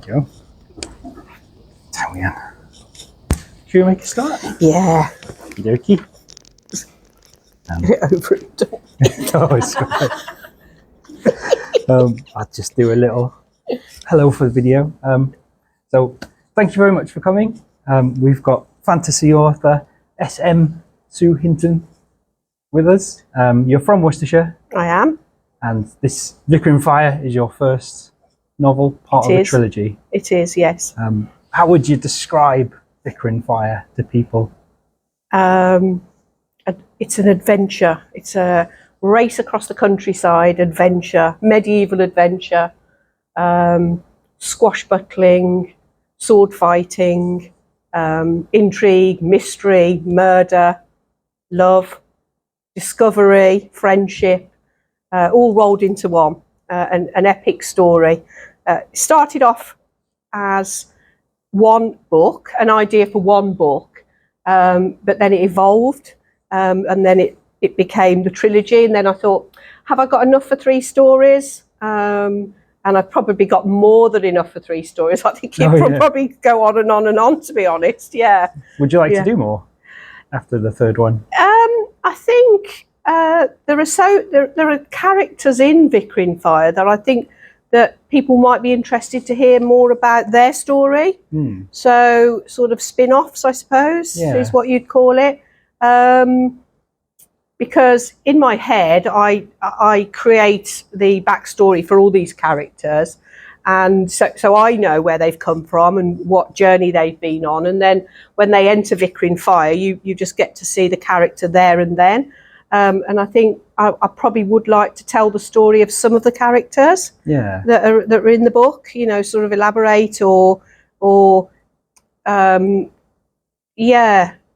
Go. Tell me, Anne. Should we make a start? Yeah. Okey-dokey. Get over it. Oh, it's okay. I'll just do a little hello for the video. So thank you very much for coming. We've got fantasy author S.M. Sue Hinton with us. You're from Worcestershire, I am. and this Vicar in Fire is your first novel, part of a trilogy. It is, yes. How would you describe Vicar in Fire to people? It's an adventure. It's a race across the countryside adventure, medieval adventure, squashbuckling, sword fighting, intrigue, mystery, murder, love, discovery, friendship, all rolled into one. An epic story. It started off as one book, an idea for one book, but then it evolved, and then it became the trilogy. And then I thought, have I got enough for 3 stories? And I've probably got more than enough for 3 stories. I think it will probably go on and on and on, to be honest. Yeah. Would you like to do more after the 3rd one? I think there are characters in Vicar in Fire that I think that people might be interested to hear more about their story. So sort of spin-offs, I suppose, is what you'd call it. Because in my head, I create the backstory for all these characters. And so I know where they've come from and what journey they've been on. And then when they enter Vicar in Fire, you just get to see the character there and then. And I think I probably would like to tell the story of some of the characters that are in the book, you know, sort of elaborate or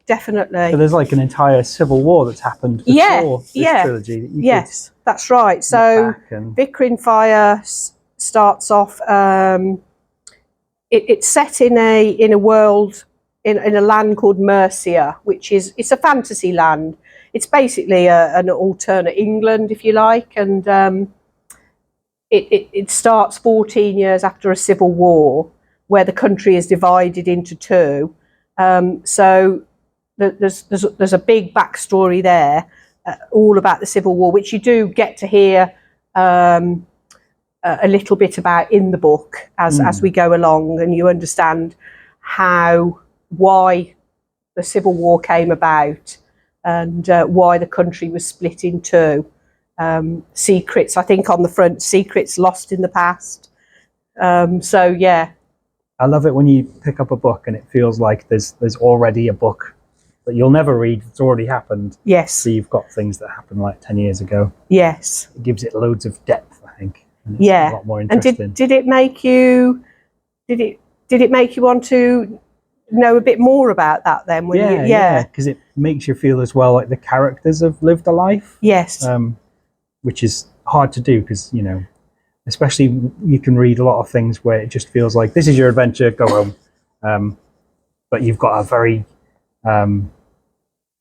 definitely. So there's like an entire civil war that's happened before this trilogy. That that's right. So Vicar in Fire starts off. It's set in a world in a land called Mercia, it's a fantasy land. It's basically an alternate England, if you like, and it starts 14 years after a civil war, where the country is divided into 2. So there's a big backstory there, all about the Civil War, which you do get to hear a little bit about in the book as we go along, and you understand why the Civil War came about and why the country was split in 2. Secrets, I think on the front, secrets lost in the past. So yeah. I love it when you pick up a book and it feels like there's already a book that you'll never read. It's already happened. Yes. So you've got things that happened like 10 years ago. Yes. It gives it loads of depth, I think. And it's a lot more interesting. And did it make you want to know a bit more about that then? Because it makes you feel as well like the characters have lived a life. Yes. Which is hard to do because, you know, especially you can read a lot of things where it just feels like this is your adventure, go home. But you've got a very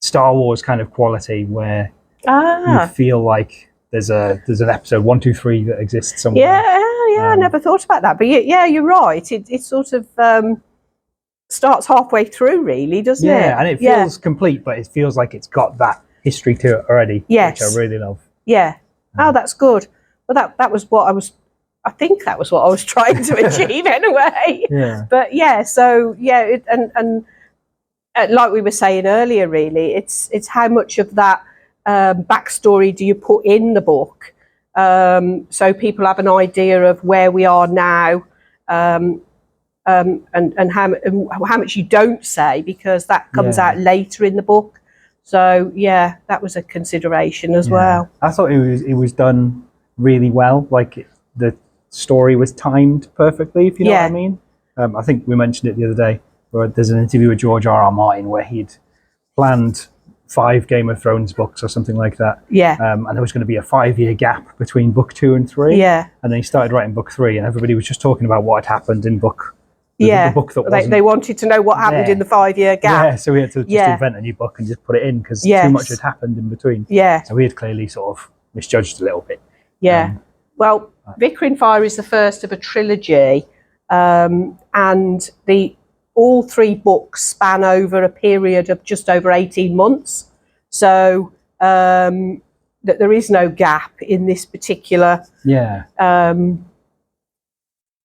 Star Wars kind of quality where you feel like there's an episode 1, 2, 3 that exists somewhere. I never thought about that, but yeah, you're right. It sort of starts halfway through, really, doesn't it? Yeah, and it feels complete, but it feels like it's got that history to it already, which I really love. Yeah. Oh, that's good. Well, that was what I think that was what I was trying to achieve anyway. Yeah. But yeah, so yeah, and like we were saying earlier, really, it's how much of that backstory do you put in the book, so people have an idea of where we are now, and how much you don't say, because that comes out later in the book. So yeah, that was a consideration as well. I thought it was done really well. Like the story was timed perfectly, if you know what I mean. I think we mentioned it the other day, where there's an interview with George R.R. Martin where he'd planned 5 Game of Thrones books or something like that. Yeah. And there was going to be a 5-year gap between book 2 and 3. Yeah. And then he started writing book 3, and everybody was just talking about what had happened in book. The book that they wanted to know what happened in the 5-year gap. Yeah, so we had to just invent a new book and just put it in because too much had happened in between. Yeah. So we had clearly sort of misjudged a little bit. Yeah. Well, Vicar in Fire is the first of a trilogy and all 3 books span over a period of just over 18 months. So that there is no gap in this particular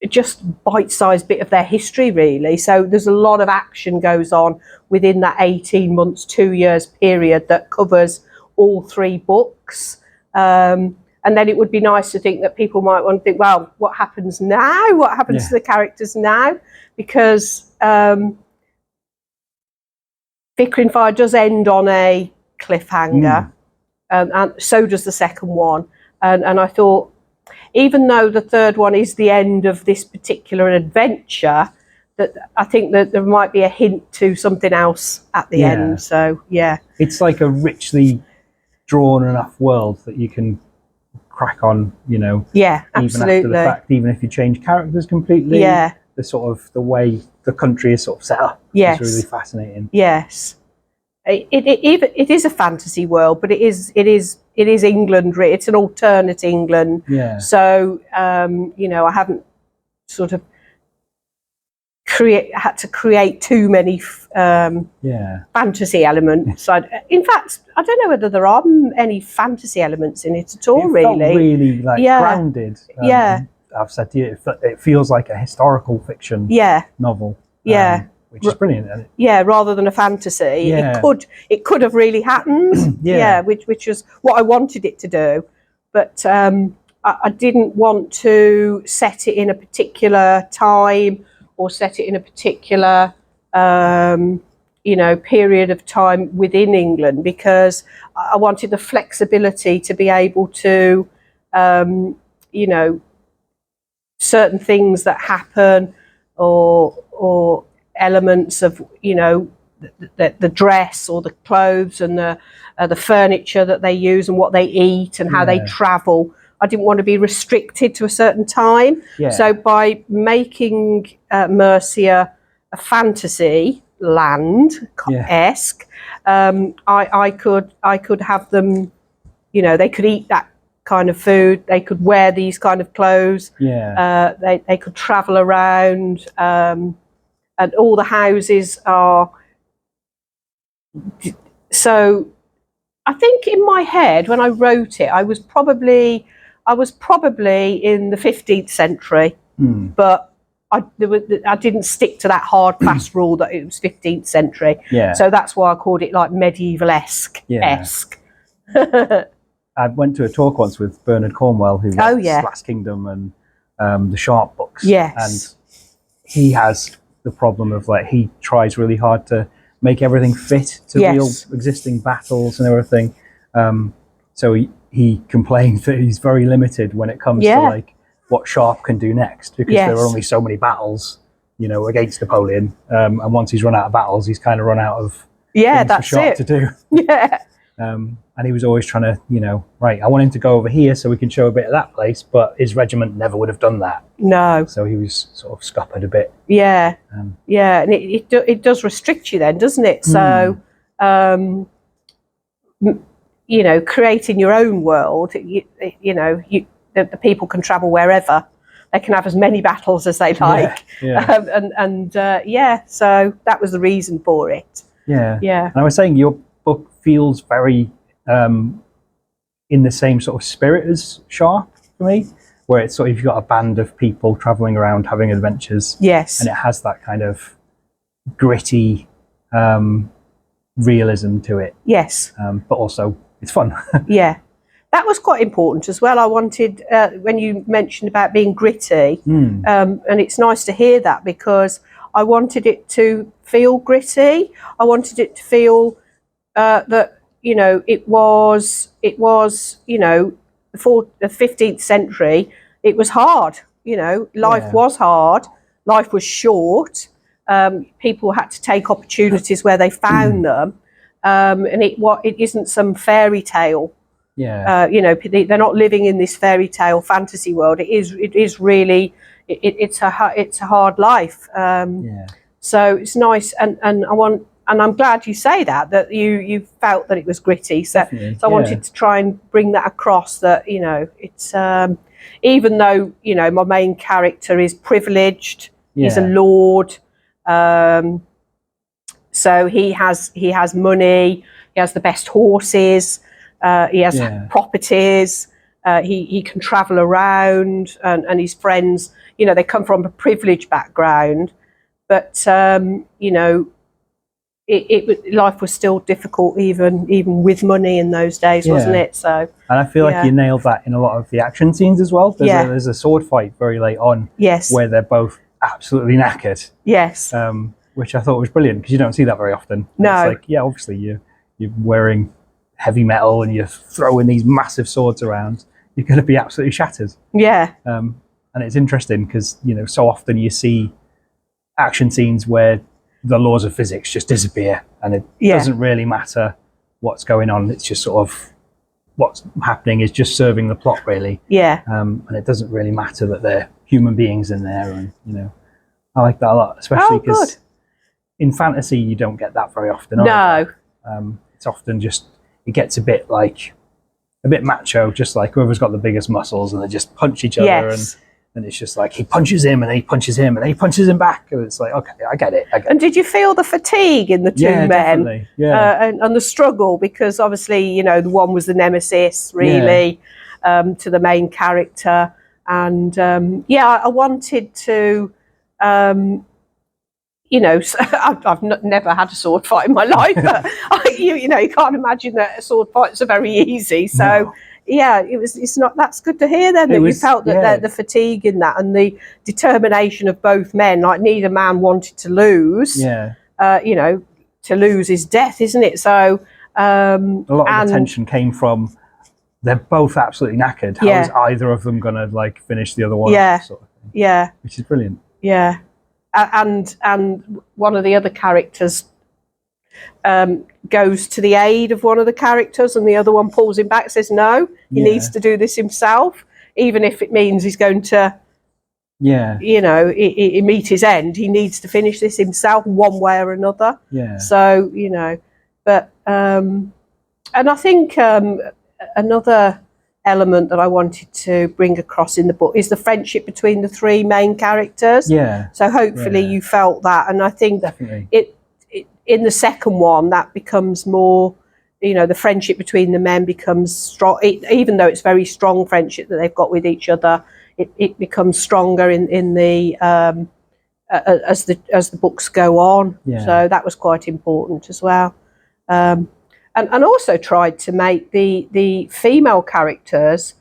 just bite-sized bit of their history, really. So there's a lot of action goes on within that 18 months, 2 years period that covers all 3 books. And then it would be nice to think that people might want to think, well, what happens now? What happens to the characters now? Because Vicar Fire does end on a cliffhanger, and so does the second one. And I thought, even though the third one is the end of this particular adventure, that I think that there might be a hint to something else at the end. So it's like a richly drawn enough world that you can crack on, you know. Absolutely. Even after the fact, even if you change characters completely, the sort of the way the country is sort of set up is really fascinating. It is a fantasy world, but it is England. It's an alternate England. So you know, I haven't sort of had to create too many fantasy elements. In fact, I don't know whether there are any fantasy elements in it at all. It felt really like grounded. I've said to you, it feels like a historical fiction novel. Which is brilliant. Rather than a fantasy, it could have really happened. Which was what I wanted it to do, but I didn't want to set it in a particular time or set it in a particular you know, period of time within England, because I wanted the flexibility to be able to you know, certain things that happen or elements of, you know, the dress or the clothes and the furniture that they use and what they eat and how they travel. I didn't want to be restricted to a certain time. So by making Mercia a fantasy land-esque, I could have them, you know, they could eat that kind of food, they could wear these kind of clothes, they could travel around, and all the houses are. So I think in my head when I wrote it, I was probably in the 15th century, but I didn't stick to that hard fast rule that it was 15th century. So that's why I called it like medieval-esque. I went to a talk once with Bernard Cornwell, who wrote Last Kingdom and the Sharp books. And he has the problem of, like, he tries really hard to make everything fit to real existing battles and everything. So he complains that he's very limited when it comes to like what Sharp can do next, because there are only so many battles, you know, against Napoleon. And once he's run out of battles, he's kind of run out of things for Sharp to do. And he was always trying to, you know, right, I want him to go over here so we can show a bit of that place, but his regiment never would have done that. So he was sort of scuppered a bit. And it does restrict you then, doesn't it? So, you know, creating your own world, you know, the people can travel wherever. They can have as many battles as they like. So that was the reason for it. And I was saying your book feels very in the same sort of spirit as Sharp for me, where it's sort of, you've got a band of people traveling around having adventures, and it has that kind of gritty realism to it, but also it's fun. That was quite important as well. I wanted, when you mentioned about being gritty, and it's nice to hear that, because I wanted it to feel gritty. I wanted it to feel that, you know, it was, you know, for the 15th century, it was hard. You know, life was hard. Life was short. People had to take opportunities where they found them, and it isn't some fairy tale. You know, they're not living in this fairy tale fantasy world. It is really, it's a hard life. So it's nice, and I'm glad you say that you felt that it was gritty. So I wanted to try and bring that across, that, you know, it's even though, you know, my main character is privileged, he's a lord, so he has money, he has the best horses, he has properties, he can travel around, and his friends, you know, they come from a privileged background, but you know, life was still difficult even with money in those days, wasn't it? So, and I feel like you nailed that in a lot of the action scenes as well. There's a sword fight very late on, where they're both absolutely knackered. Which I thought was brilliant, because you don't see that very often. No. It's like, yeah, obviously you're wearing heavy metal and you're throwing these massive swords around. You're going to be absolutely shattered. And it's interesting because, you know, so often you see action scenes where the laws of physics just disappear, and it doesn't really matter what's going on. It's just sort of what's happening is just serving the plot, really. And it doesn't really matter that they're human beings in there, and, you know, I like that a lot, especially because in fantasy you don't get that very often. It's often just, it gets a bit macho, just like whoever's got the biggest muscles, and they just punch each other, and it's just like he punches him and then he punches him and then he punches him back, and it's like, okay, I get it. And did you feel the fatigue in the two men? Definitely. And the struggle, because obviously, you know, the one was the nemesis really to the main character, and I wanted to you know, I've never had a sword fight in my life, but you know, you can't imagine that a sword fights are very easy. So that's good to hear then, that you felt that the fatigue in that, and the determination of both men, like neither man wanted to lose. You know, to lose is death, isn't it? So a lot of the tension came from, they're both absolutely knackered. How is either of them gonna like finish the other one? Sort of thing. Which is brilliant. And one of the other characters goes to the aid of one of the characters, and the other one pulls him back, says no, he needs to do this himself, even if it means he's going to you know, he meet his end. He needs to finish this himself one way or another. So, you know, but and I think another element that I wanted to bring across in the book is the friendship between the three main characters. So hopefully you felt that, and I think it in the second one that becomes more, you know, the friendship between the men becomes strong, even though it's very strong friendship that they've got with each other. It becomes stronger in the as the books go on. So that was quite important as well. And also tried to make the female characters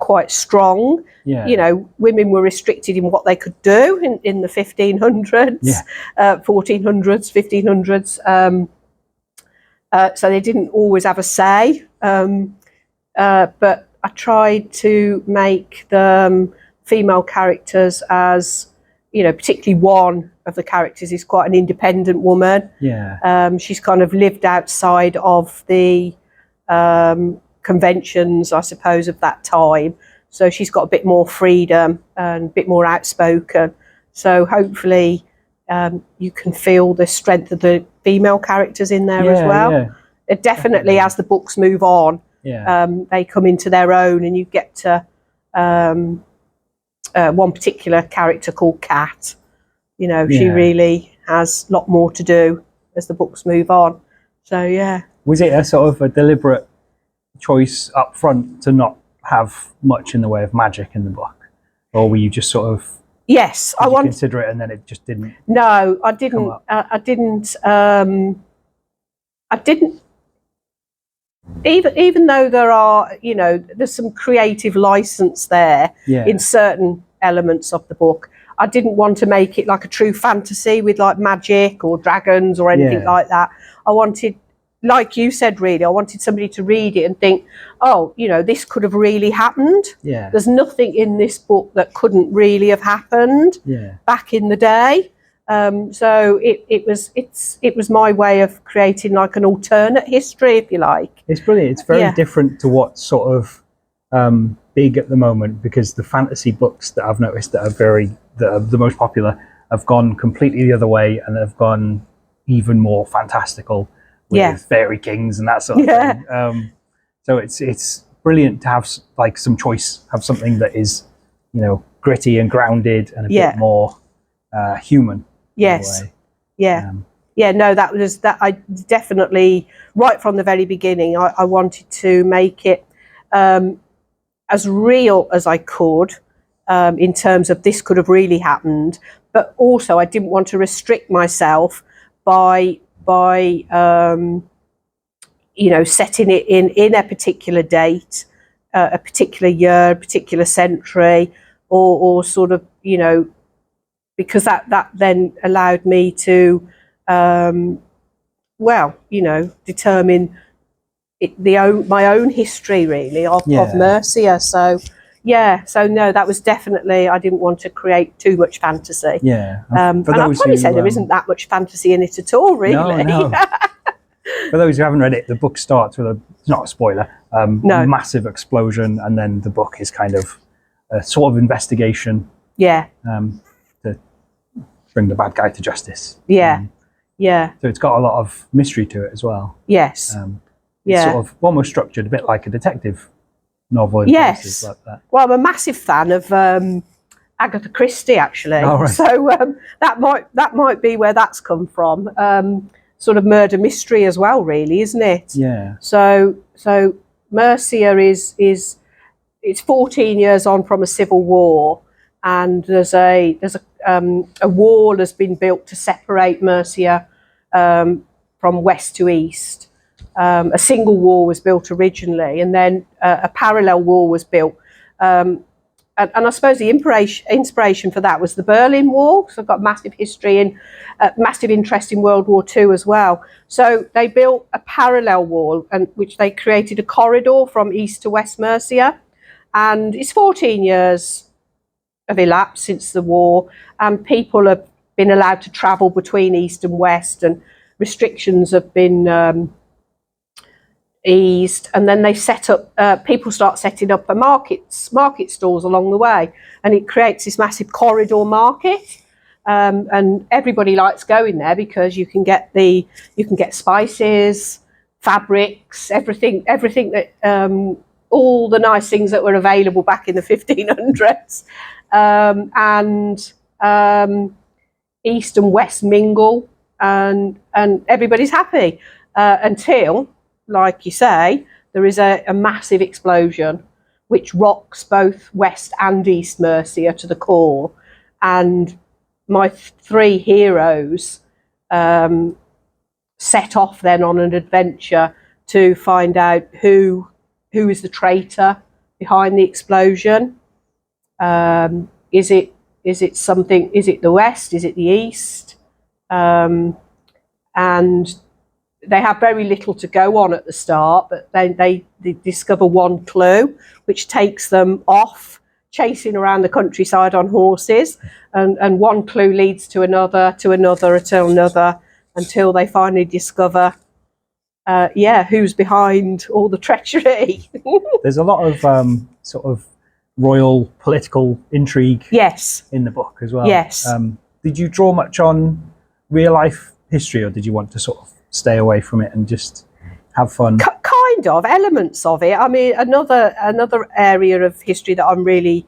quite strong. You know, women were restricted in what they could do in the 1500s, 1400s, 1500s. So they didn't always have a say. But I tried to make the female characters as, you know, particularly one of the characters is quite an independent woman. She's kind of lived outside of the conventions, I suppose, of that time. So she's got a bit more freedom and a bit more outspoken. So hopefully you can feel the strength of the female characters in there as well. It definitely, as the books move on, they come into their own, and you get to one particular character called Kat. You know, she really has a lot more to do as the books move on. So was it a sort of a deliberate choice up front to not have much in the way of magic in the book, or were you just sort of I wanted to consider it and then it just didn't? No, I didn't. I didn't. Even though there are, you know, there's some creative license there in certain elements of the book, I didn't want to make it like a true fantasy with like magic or dragons or anything like that. I wanted, like you said, really, I wanted somebody to read it and think, oh, you know, this could have really happened. There's nothing in this book that couldn't really have happened back in the day. So it was my way of creating like an alternate history, if you like. It's brilliant. It's very different to what's sort of big at the moment, because the fantasy books that I've noticed that are the most popular have gone completely the other way, and have gone even more fantastical with fairy kings and that sort of thing. So it's brilliant to have like some choice, have something that is, you know, gritty and grounded and a bit more human. Yes. In a way. Yeah. No, that was that. I definitely, right from the very beginning, I wanted to make it as real as I could, in terms of this could have really happened, but also I didn't want to restrict myself by you know, setting it in a particular date, a particular year, a particular century, or sort of, you know, because that then allowed me to, well, you know, determine my own history really of Mercia. So so no, that was definitely, I didn't want to create too much fantasy. Yeah. And I'll probably say there isn't that much fantasy in it at all, really. No. For those who haven't read it, the book starts with it's not a spoiler, a massive explosion, and then the book is kind of a sort of investigation. Yeah. To bring the bad guy to justice. Yeah. So it's got a lot of mystery to it as well. Yes. It's sort of almost structured a bit like a detective novel. Yes. Like that. Well, I'm a massive fan of Agatha Christie, actually. Oh, right. So that might be where that's come from. Sort of murder mystery as well, really, isn't it? Yeah. So Mercia is it's 14 years on from a civil war, and there's a wall has been built to separate Mercia from west to east. A single wall was built originally, and then a parallel wall was built. And I suppose the inspiration for that was the Berlin Wall. So I've got massive history and massive interest in World War II as well. So they built a parallel wall, and which they created a corridor from east to west Mercia. And it's 14 years have elapsed since the war, and people have been allowed to travel between east and west, and restrictions have been eased, and then they set up people start setting up market stalls along the way, and it creates this massive corridor market, and everybody likes going there because you can get spices, fabrics, everything that all the nice things that were available back in the 1500s, and east and west mingle, and everybody's happy until, like you say, there is a massive explosion which rocks both West and East Mercia to the core, and my three heroes set off then on an adventure to find out who is the traitor behind the explosion. Is it the West? Is it the East? And they have very little to go on at the start, but they discover one clue, which takes them off chasing around the countryside on horses, and one clue leads to another, until they finally discover, who's behind all the treachery. There's a lot of sort of royal political intrigue. Yes. In the book as well. Yes. Did you draw much on real life history, or did you want to sort of stay away from it and just have fun? Kind of elements of it. I mean, another area of history that I'm really,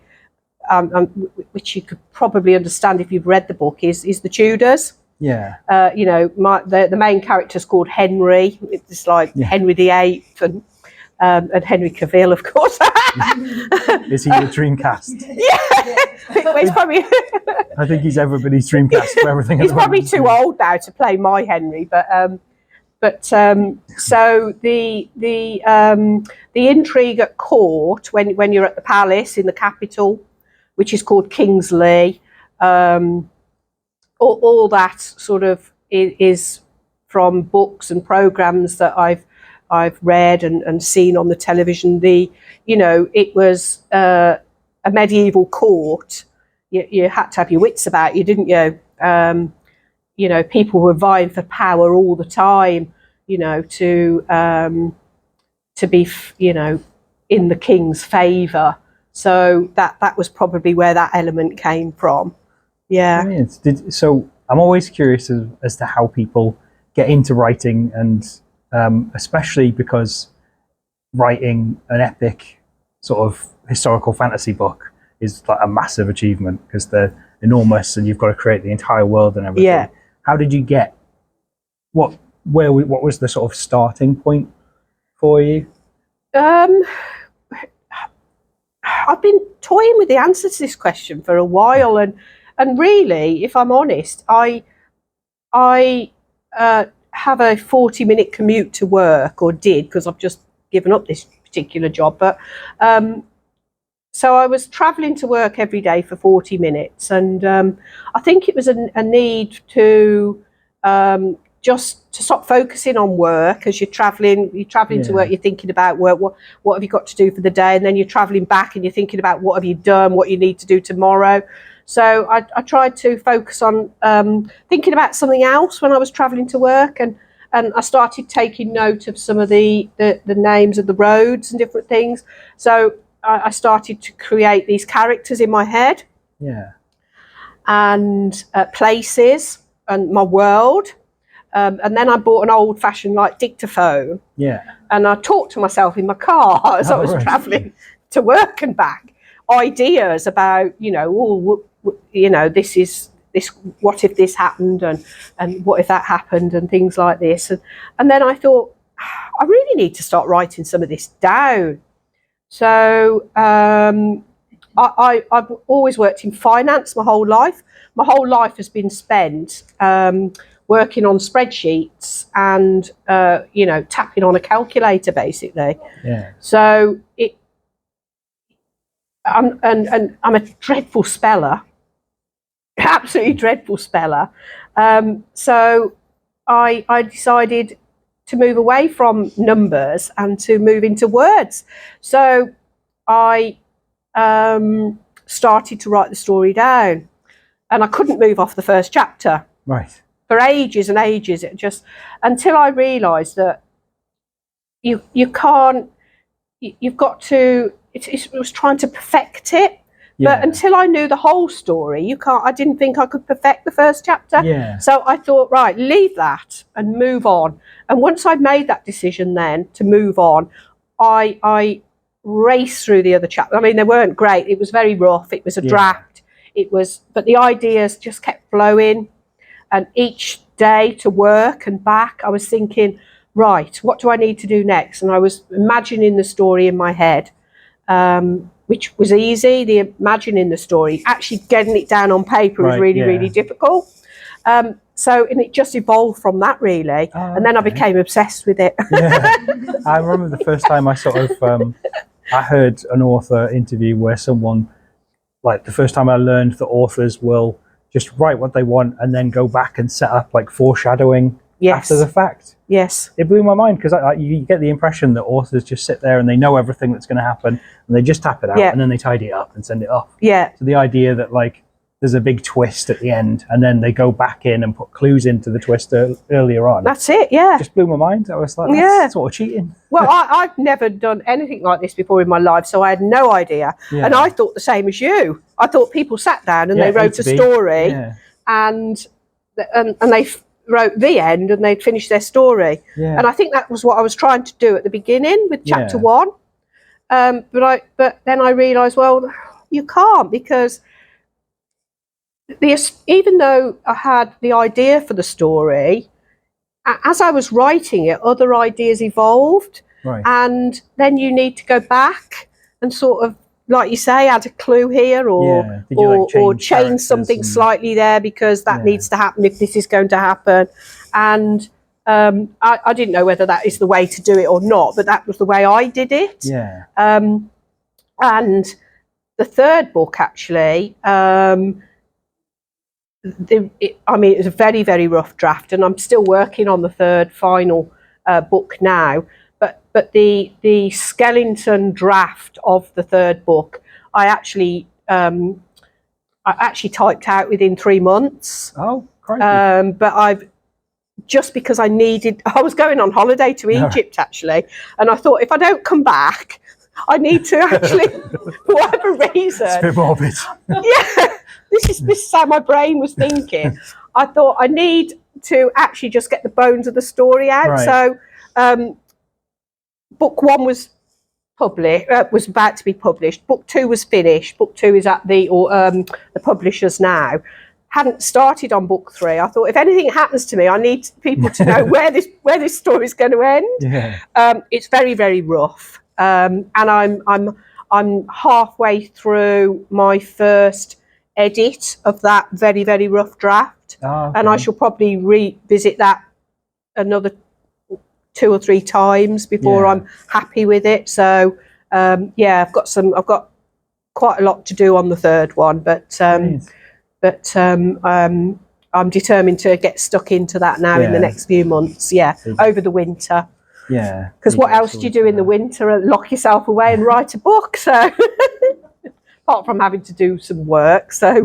which you could probably understand if you've read the book, is the Tudors. Yeah. You know, the main character's called Henry. It's like Henry VIII and Henry Cavill, of course. Is he your dream cast? Yeah. He's probably. I think he's everybody's dream cast for everything. He's probably too old now to play my Henry, but so the intrigue at court, when you're at the palace in the capital, which is called Kingsley, all that sort of is from books and programs that I've read and seen on the television. It was a medieval court. You had to have your wits about you, didn't you? People were vying for power all the time, to be, in the king's favour. So that was probably where that element came from. Yeah. So I'm always curious as to how people get into writing, and especially because writing an epic sort of historical fantasy book is like a massive achievement because they're enormous and you've got to create the entire world and everything. Yeah. How did you get what was the sort of starting point for you? I've been toying with the answer to this question for a while, and really, if I'm honest, I have a 40-minute commute to work, or did, because I've just given up this particular job. But so I was travelling to work every day for 40 minutes, and I think it was a need to just to stop focusing on work as you're travelling to work, you're thinking about work, what have you got to do for the day, and then you're travelling back and you're thinking about what have you done, what you need to do tomorrow. So I tried to focus on thinking about something else when I was travelling to work, and I started taking note of some of the names of the roads and different things. So I started to create these characters in my head, and places and my world. And then I bought an old-fashioned like dictaphone. And I talked to myself in my car as I was travelling to work and back. Ideas about, this. What if this happened, and what if that happened, and things like this. And then I thought, I really need to start writing some of this down. So I've always worked in finance my whole life. My whole life has been spent working on spreadsheets and tapping on a calculator basically. So I'm a dreadful speller, absolutely dreadful speller. So I decided to move away from numbers and to move into words. So I started to write the story down, and I couldn't move off the first chapter. For ages and ages, it just, until I realised that you can't, you've got to, it was trying to perfect it. But until I knew the whole story, I didn't think I could perfect the first chapter. So I thought, right, leave that and move on. And once I'd made that decision then to move on, I raced through the other chapters. I mean, they weren't great. It was very rough. It was a draft. But the ideas just kept flowing. And each day to work and back, I was thinking, right, what do I need to do next? And I was imagining the story in my head, which was easy, the imagining the story. Actually getting it down on paper was really, really difficult. And it just evolved from that, really. And then I became obsessed with it. I remember the first time I sort of, I heard an author interview where someone, like the first time I learned that authors will just write what they want and then go back and set up like foreshadowing after the fact. It blew my mind because you get the impression that authors just sit there and they know everything that's going to happen and they just tap it out and then they tidy it up and send it off. So the idea that like there's a big twist at the end and then they go back in and put clues into the twist earlier on. That's it, just blew my mind. I was like, that's sort of cheating. Well, I've never done anything like this before in my life, so I had no idea. And I thought the same as you. I thought people sat down and they wrote a story and they wrote the end and they'd finished their story. And I think that was what I was trying to do at the beginning with chapter 1. But then I realised, well, you can't, because even though I had the idea for the story, as I was writing it, other ideas evolved. And then you need to go back and sort of, like you say, add a clue here or change something slightly there because that needs to happen if this is going to happen. And I didn't know whether that is the way to do it or not, but that was the way I did it. And the third book, actually, it was a very, very rough draft, and I'm still working on the third final book now. But the skeleton draft of the third book, I actually typed out within 3 months. But because I was going on holiday to Egypt actually, and I thought if I don't come back, I need to actually, for whatever reason. It's a bit morbid. This is how my brain was thinking. I thought I need to actually just get the bones of the story out. So book 1 was was about to be published. Book 2 was finished. Book 2 is at the publishers now. Hadn't started on book 3. I thought, if anything happens to me, I need people to know where this story is going to end. Yeah. It's very, very rough, and I'm halfway through my first edit of that very, very rough draft, and I shall probably revisit that another 2 or 3 times before I'm happy with it. So I've got quite a lot to do on the third one, but I'm determined to get stuck into that now in the next few months. Over the winter. Yeah. Because what else do you do in the winter? Lock yourself away and write a book. So apart from having to do some work, so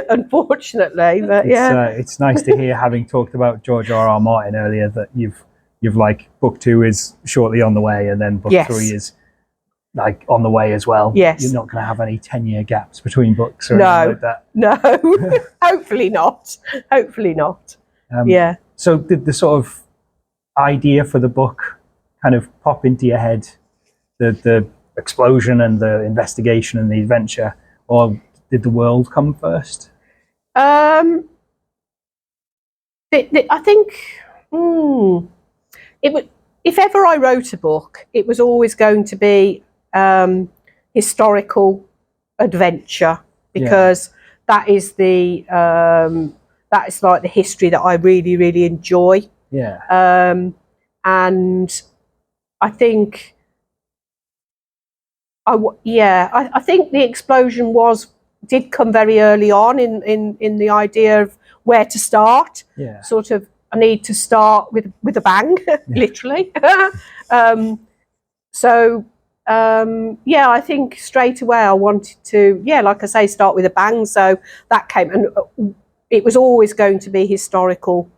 unfortunately, but it's nice to hear, having talked about George R.R. Martin earlier, that you've like book 2 is shortly on the way, and then book 3 is like on the way as well. Yes. You're not going to have any 10-year gaps between books or anything like that. No, hopefully not. Hopefully not. So did the sort of idea for the book kind of pop into your head, the explosion and the investigation and the adventure, or did the world come first? I think it would. If ever I wrote a book, it was always going to be historical adventure, because that is like the history that I really, really enjoy. And I think I think the explosion did come very early on in the idea of where to start. Sort of, I need to start with a bang, literally. I think straight away I wanted to, like I say, start with a bang. So that came, and it was always going to be historical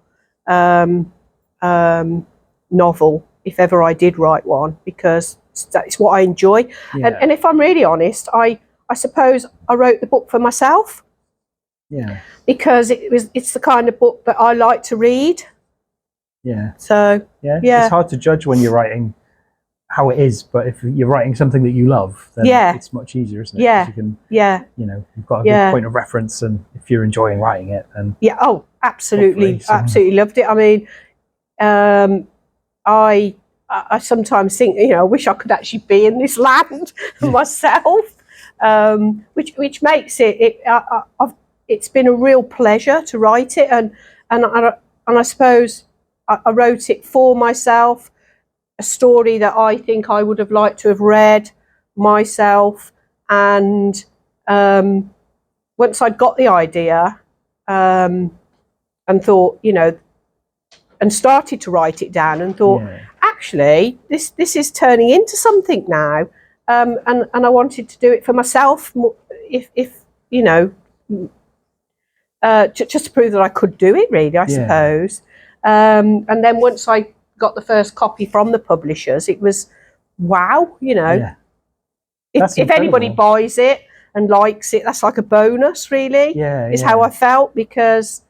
novel if ever I did write one, because that's what I enjoy. And if I'm really honest, I suppose I wrote the book for myself. Because it's the kind of book that I like to read. So it's hard to judge when you're writing how it is, but if you're writing something that you love, then it's much easier, isn't it? You can, you've got a good point of reference, and if you're enjoying writing it, and absolutely loved it. I mean, I sometimes think, I wish I could actually be in this land myself, which makes it's been a real pleasure to write it, and I suppose I wrote it for myself, a story that I think I would have liked to have read myself. And once I'd got the idea and thought, and started to write it down, and thought, actually, this is turning into something now, and I wanted to do it for myself, if just to prove that I could do it, really, I suppose. And then once I got the first copy from the publishers, it was wow, if anybody buys it and likes it, that's like a bonus, really. Is how I felt, because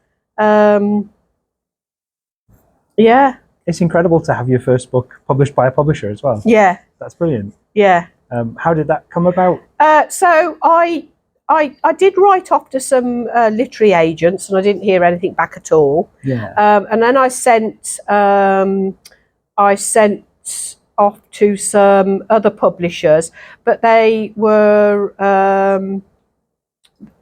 it's incredible to have your first book published by a publisher as well. That's brilliant. How did that come about? So I did write off to some literary agents, and I didn't hear anything back at all. And then I sent off to some other publishers, but they were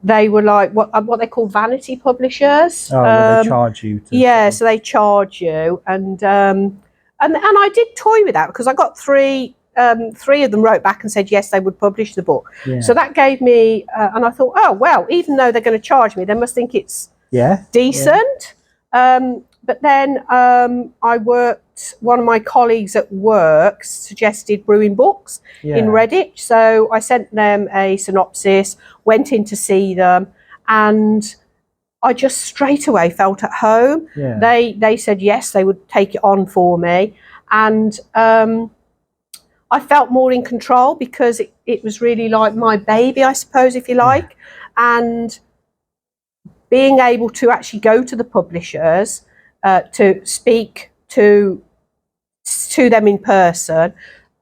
like what they call vanity publishers. Well, they charge you to so they charge you, and I did toy with that, because I got three of them wrote back and said yes, they would publish the book. So that gave me and I thought, oh well, even though they're going to charge me, they must think it's decent. But then one of my colleagues at work suggested Brewing Books in Redditch, so I sent them a synopsis, went in to see them, and I just straight away felt at home. They said yes, they would take it on for me, and I felt more in control, because it was really like my baby, I suppose, if you like. And being able to actually go to the publishers, to speak to them in person,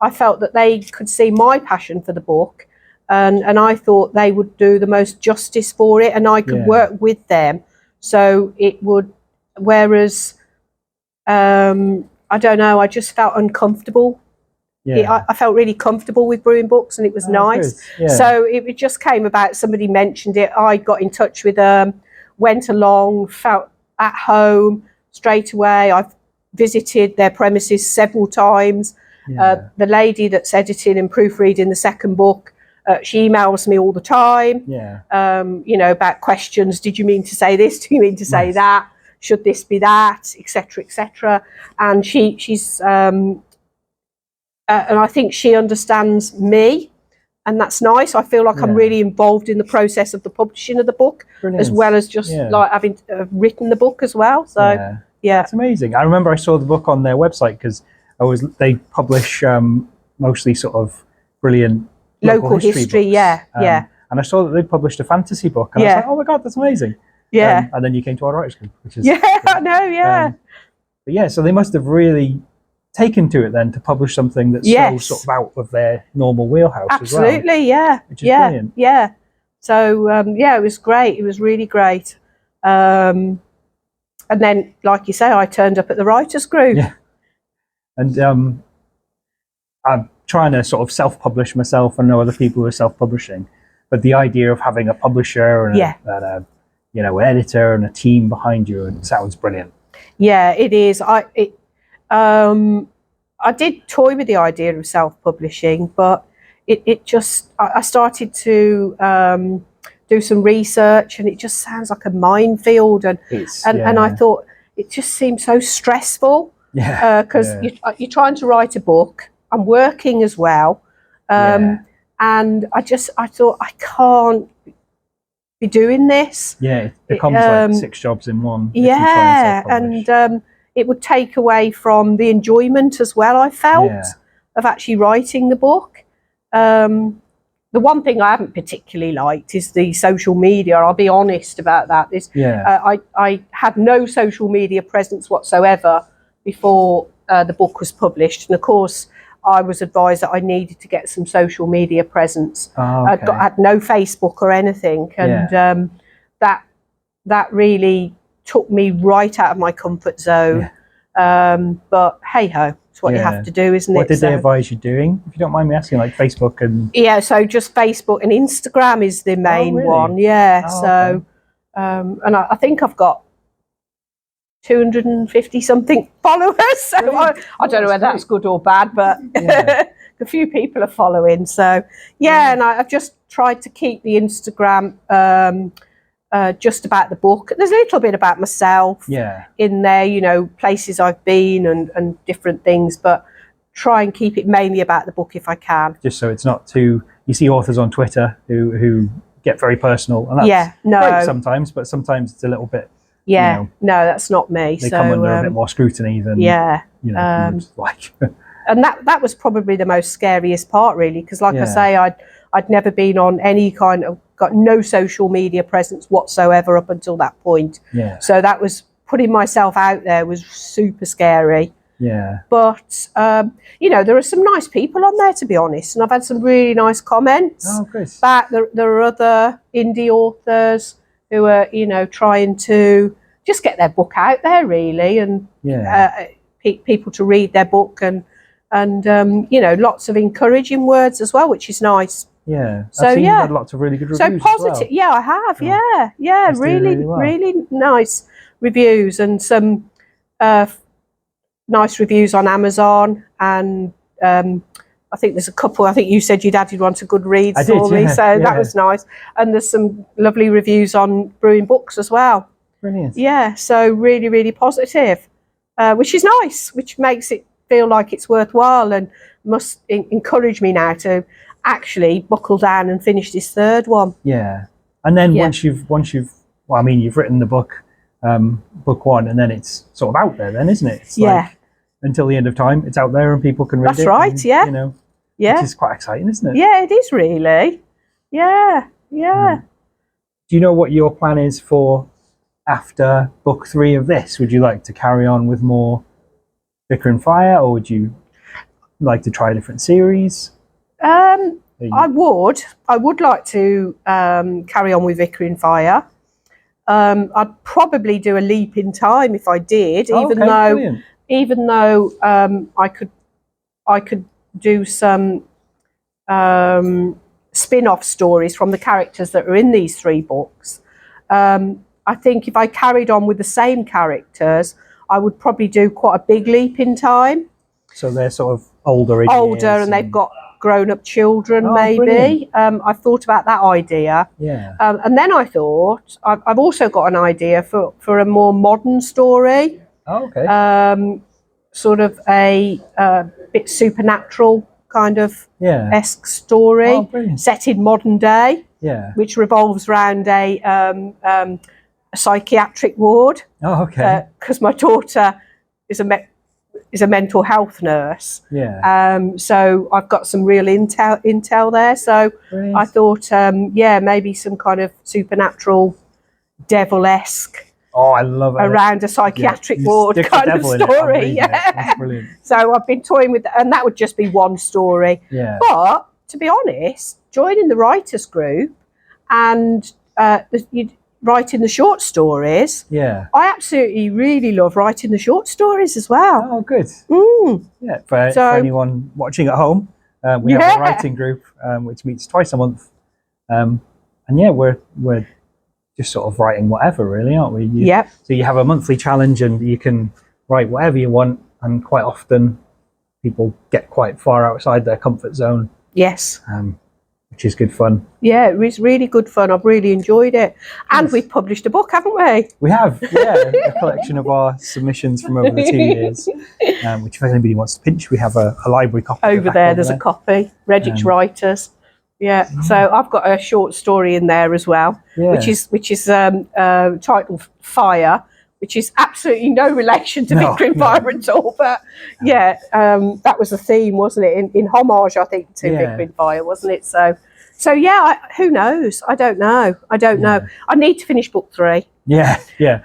I felt that they could see my passion for the book, and I thought they would do the most justice for it, and I could work with them. So it would, whereas, I don't know, I just felt uncomfortable. Yeah. I felt really comfortable with brewing books, and it was nice. Yeah. So it just came about, somebody mentioned it, I got in touch with them, went along, felt at home straight away. I've visited their premises several times. Yeah. The lady that's editing and proofreading the second book, she emails me all the time. Yeah. You know, about questions. Did you mean to say this? Do you mean to say that? Should this be that? Etc. Etc. And she's and I think she understands me, and that's nice. I feel like I'm really involved in the process of the publishing of the book. Brilliant. As well as just like having written the book as well. So yeah, it's amazing. I remember I saw the book on their website because they publish mostly sort of brilliant local history books. And I saw that they published a fantasy book, and I was like, oh my god, that's amazing. Yeah. And then you came to our writers group, which is I know, but yeah, so they must have really taken to it then to publish something that's so sort of out of their normal wheelhouse. Absolutely, as well. Which is brilliant. Yeah. So it was great. It was really great. And then, like you say, I turned up at the writers group. Yeah. And I'm trying to sort of self-publish myself. I know other people who are self-publishing, but the idea of having a publisher and a you know, an editor and a team behind you, it sounds brilliant. Yeah, it is. I did toy with the idea of self-publishing, but I started to do some research, and it just sounds like a minefield, and I thought it just seemed so stressful. Yeah. Because you're trying to write a book. I'm working as well, and I thought I can't be doing this. Yeah, it becomes like 6 jobs in one. Yeah, and it would take away from the enjoyment as well, I felt, of actually writing the book. The one thing I haven't particularly liked is the social media. I'll be honest about that. I had no social media presence whatsoever before the book was published. And of course, I was advised that I needed to get some social media presence. I had no Facebook or anything. And that really took me right out of my comfort zone. But hey ho, it's what you have to do, isn't it? What did they advise you doing, if you don't mind me asking, like Facebook and so just Facebook and Instagram is the main one. And I think I've got 250 something followers, so I don't know whether that's good or bad, but a few people are following. So and I've just tried to keep the Instagram just about the book. There's a little bit about myself in there, you know, places I've been and different things, but try and keep it mainly about the book if I can. Just so it's not too, you see authors on Twitter who get very personal, and that's great sometimes, but sometimes it's a little bit, you know, no, that's not me. They come under a bit more scrutiny than you know, like. And that was probably the most scariest part, really, because like I say, I'd never been on any kind of, got no social media presence whatsoever up until that point. So that was, putting myself out there was super scary. But you know, there are some nice people on there, to be honest, and I've had some really nice comments back. There are other indie authors who are, you know, trying to just get their book out there, really, and people to read their book, and you know, lots of encouraging words as well, which is nice. So you've had lots of really good reviews. So positive, as well. I have. Really nice reviews, and some nice reviews on Amazon, and I think there's a couple. I think you said you'd added one to Goodreads for me, so that was nice. And there's some lovely reviews on Brewing Books as well. Brilliant. Yeah, so really, really positive, which is nice, which makes it feel like it's worthwhile, and must encourage me now to actually buckle down and finish this third one. And then once you've well, I mean, you've written the book, book one, and then it's sort of out there then, isn't it? It's like, until the end of time, it's out there and people can read it. That's right, and, you know, which is quite exciting, isn't it? Yeah, it is really. Do you know what your plan is for after book 3 of this? Would you like to carry on with more Vicar and Fire, or would you like to try a different series? I would like to carry on with Vicar in Fire. I'd probably do a leap in time if I did, even though I could do some spin-off stories from the characters that are in these 3 books. I think if I carried on with the same characters, I would probably do quite a big leap in time. So they're sort of older and they've got grown-up children, maybe. I've thought about that idea. Yeah. And then I thought, I've also got an idea for a more modern story. Oh, okay. Sort of a bit supernatural kind of esque story, set in modern day, which revolves around a psychiatric ward. Oh, okay. Because my daughter is a mental health nurse. So I've got some real intel there. So brilliant. I thought, maybe some kind of supernatural, devil-esque. Oh, I love it. Around a psychiatric ward kind of story. That's brilliant. So I've been toying with that, and that would just be one story. Yeah. But to be honest, joining the writers group and writing the short stories. Yeah. I absolutely really love writing the short stories as well. Oh, good. Yeah. For anyone watching at home, we have a writing group which meets twice a month, and we're just sort of writing whatever, really, aren't we? So you have a monthly challenge, and you can write whatever you want, and quite often people get quite far outside their comfort zone. Yes. Which is good fun. Yeah, it was really good fun. I've really enjoyed it. And we've published a book, haven't we? We have, a collection of our submissions from over the 2 years, which if anybody wants to pinch, we have a library copy. Over there, there's a copy. Redditch Writers. Yeah, so I've got a short story in there as well, which is titled Fire, which is absolutely no relation to Vicar in Fire at all. But that was the theme, wasn't it? In homage, I think, to Vicar in Fire, wasn't it? So who knows? I don't know. I need to finish book 3. Yeah.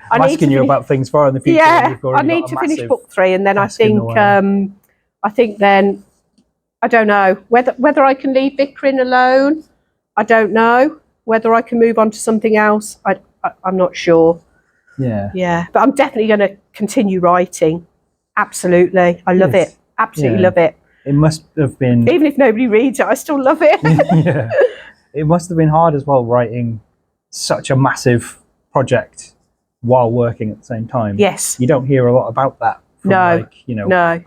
I'm asking you about things far in the future. Yeah, I need to finish book 3, and then I think then. I don't know whether I can leave Vicar in alone. I don't know whether I can move on to something else. I'm not sure. Yeah. But I'm definitely going to continue writing. Absolutely, I love it. Absolutely love it. It must have been, even if nobody reads it, I still love it. It must have been hard as well, writing such a massive project while working at the same time. Yes. You don't hear a lot about that. No.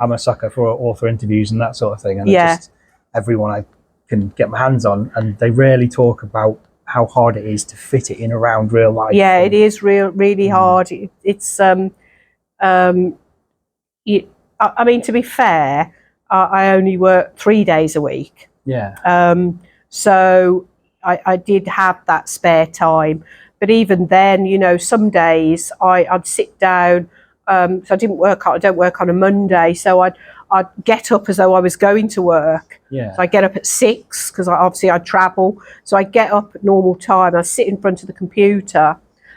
I'm a sucker for author interviews and that sort of thing, and just everyone I can get my hands on, and they rarely talk about how hard it is to fit it in around real life. It is really hard. It's I mean, to be fair, I only work 3 days a week. So I did have that spare time, but even then, some days I'd sit down. So I don't work on a Monday, so I'd get up as though I was going to work. So I get up at 6 because I travel. So I get up at normal time. I sit in front of the computer,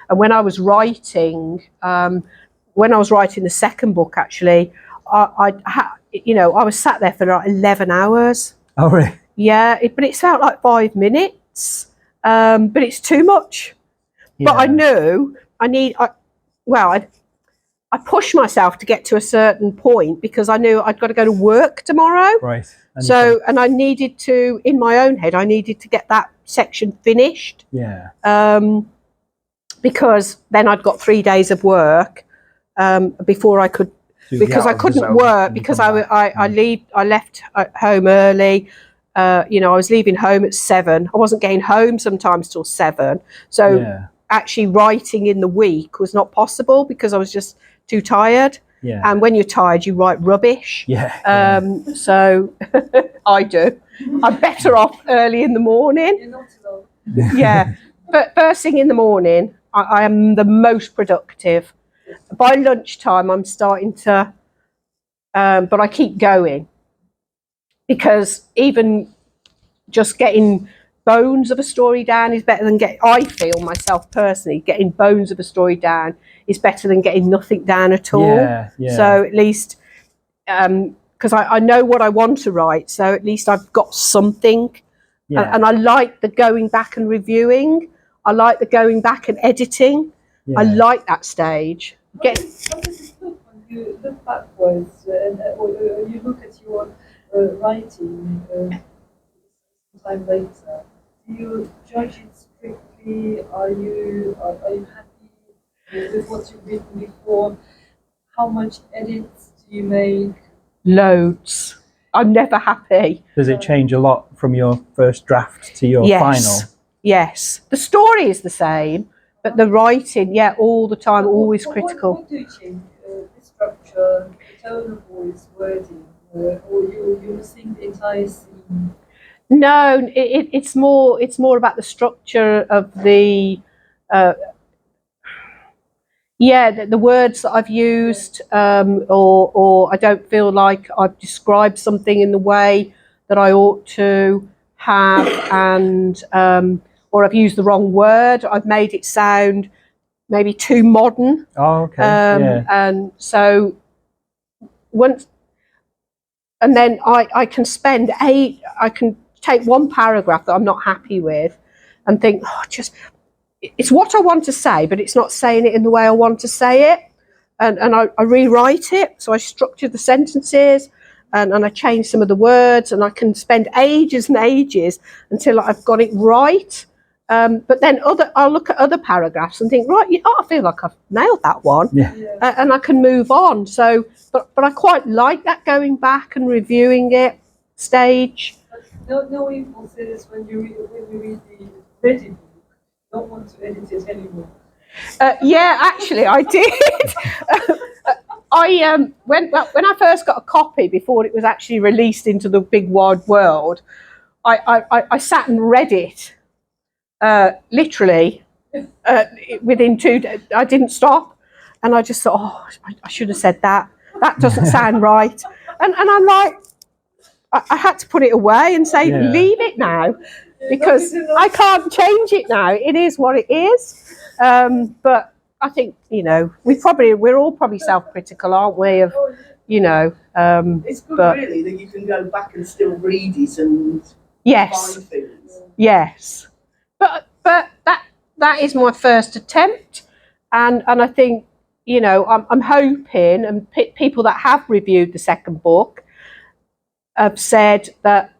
and when I was writing, the second book, actually, I was sat there for like 11 hours. Oh, really? Yeah, but it felt like 5 minutes. But it's too much. But I knew I pushed myself to get to a certain point because I knew I'd got to go to work tomorrow. Right. And I needed to, in my own head, I needed to get that section finished. Because then I'd got 3 days of work before I could, because I couldn't work because I left home early. I was leaving home at 7. I wasn't getting home sometimes till 7. So actually writing in the week was not possible because I was just too tired. And when you're tired, you write rubbish. So I do. I'm better off early in the morning. You're not alone. But first thing in the morning, I am the most productive. By lunchtime, I'm starting to, but I keep going because even just getting bones of a story down is better than I feel myself personally, getting bones of a story down is better than getting nothing down at all. So at least, because I know what I want to write, so at least I've got something. Yeah. And I like the going back and reviewing. I like the going back and editing. Yeah. I like that stage. How does it look when you look backwards or you look at your writing sometime later? Do you judge it strictly? Are you happy with what you've written before? How much edits do you make? Loads. I'm never happy. Does it change a lot from your first draft to your final? Yes. The story is the same, but the writing, all the time, always critical. What do you change? The structure, the tone of voice, wording, or you think the entire scene? No, it's more about the structure of the the words that I've used, or I don't feel like I've described something in the way that I ought to have, and or I've used the wrong word. I've made it sound maybe too modern. Oh, okay. And so once, and then I can spend I can take one paragraph that I'm not happy with, and think, it's what I want to say, but it's not saying it in the way I want to say it. And I rewrite it. So I structure the sentences and I change some of the words, and I can spend ages and ages until I've got it right. But then I'll look at other paragraphs and think, right, I feel like I've nailed that one. Yeah. And I can move on. So, but I quite like that going back and reviewing it stage. No impulses when you read the ready book. Don't want to edit it anymore. Actually, I did. When I first got a copy before it was actually released into the big wide world, I sat and read it literally within 2 days. I didn't stop, and I just thought, I should have said that. That doesn't sound right. And I'm like, I had to put it away and say, leave it now, because I can't change it now. It is what it is. But I think, we're all probably self-critical, aren't we? Of, it's good, really, that you can go back and still read it and find things. Yes. But that is my first attempt, and I think, I'm hoping, and people that have reviewed the second book have said that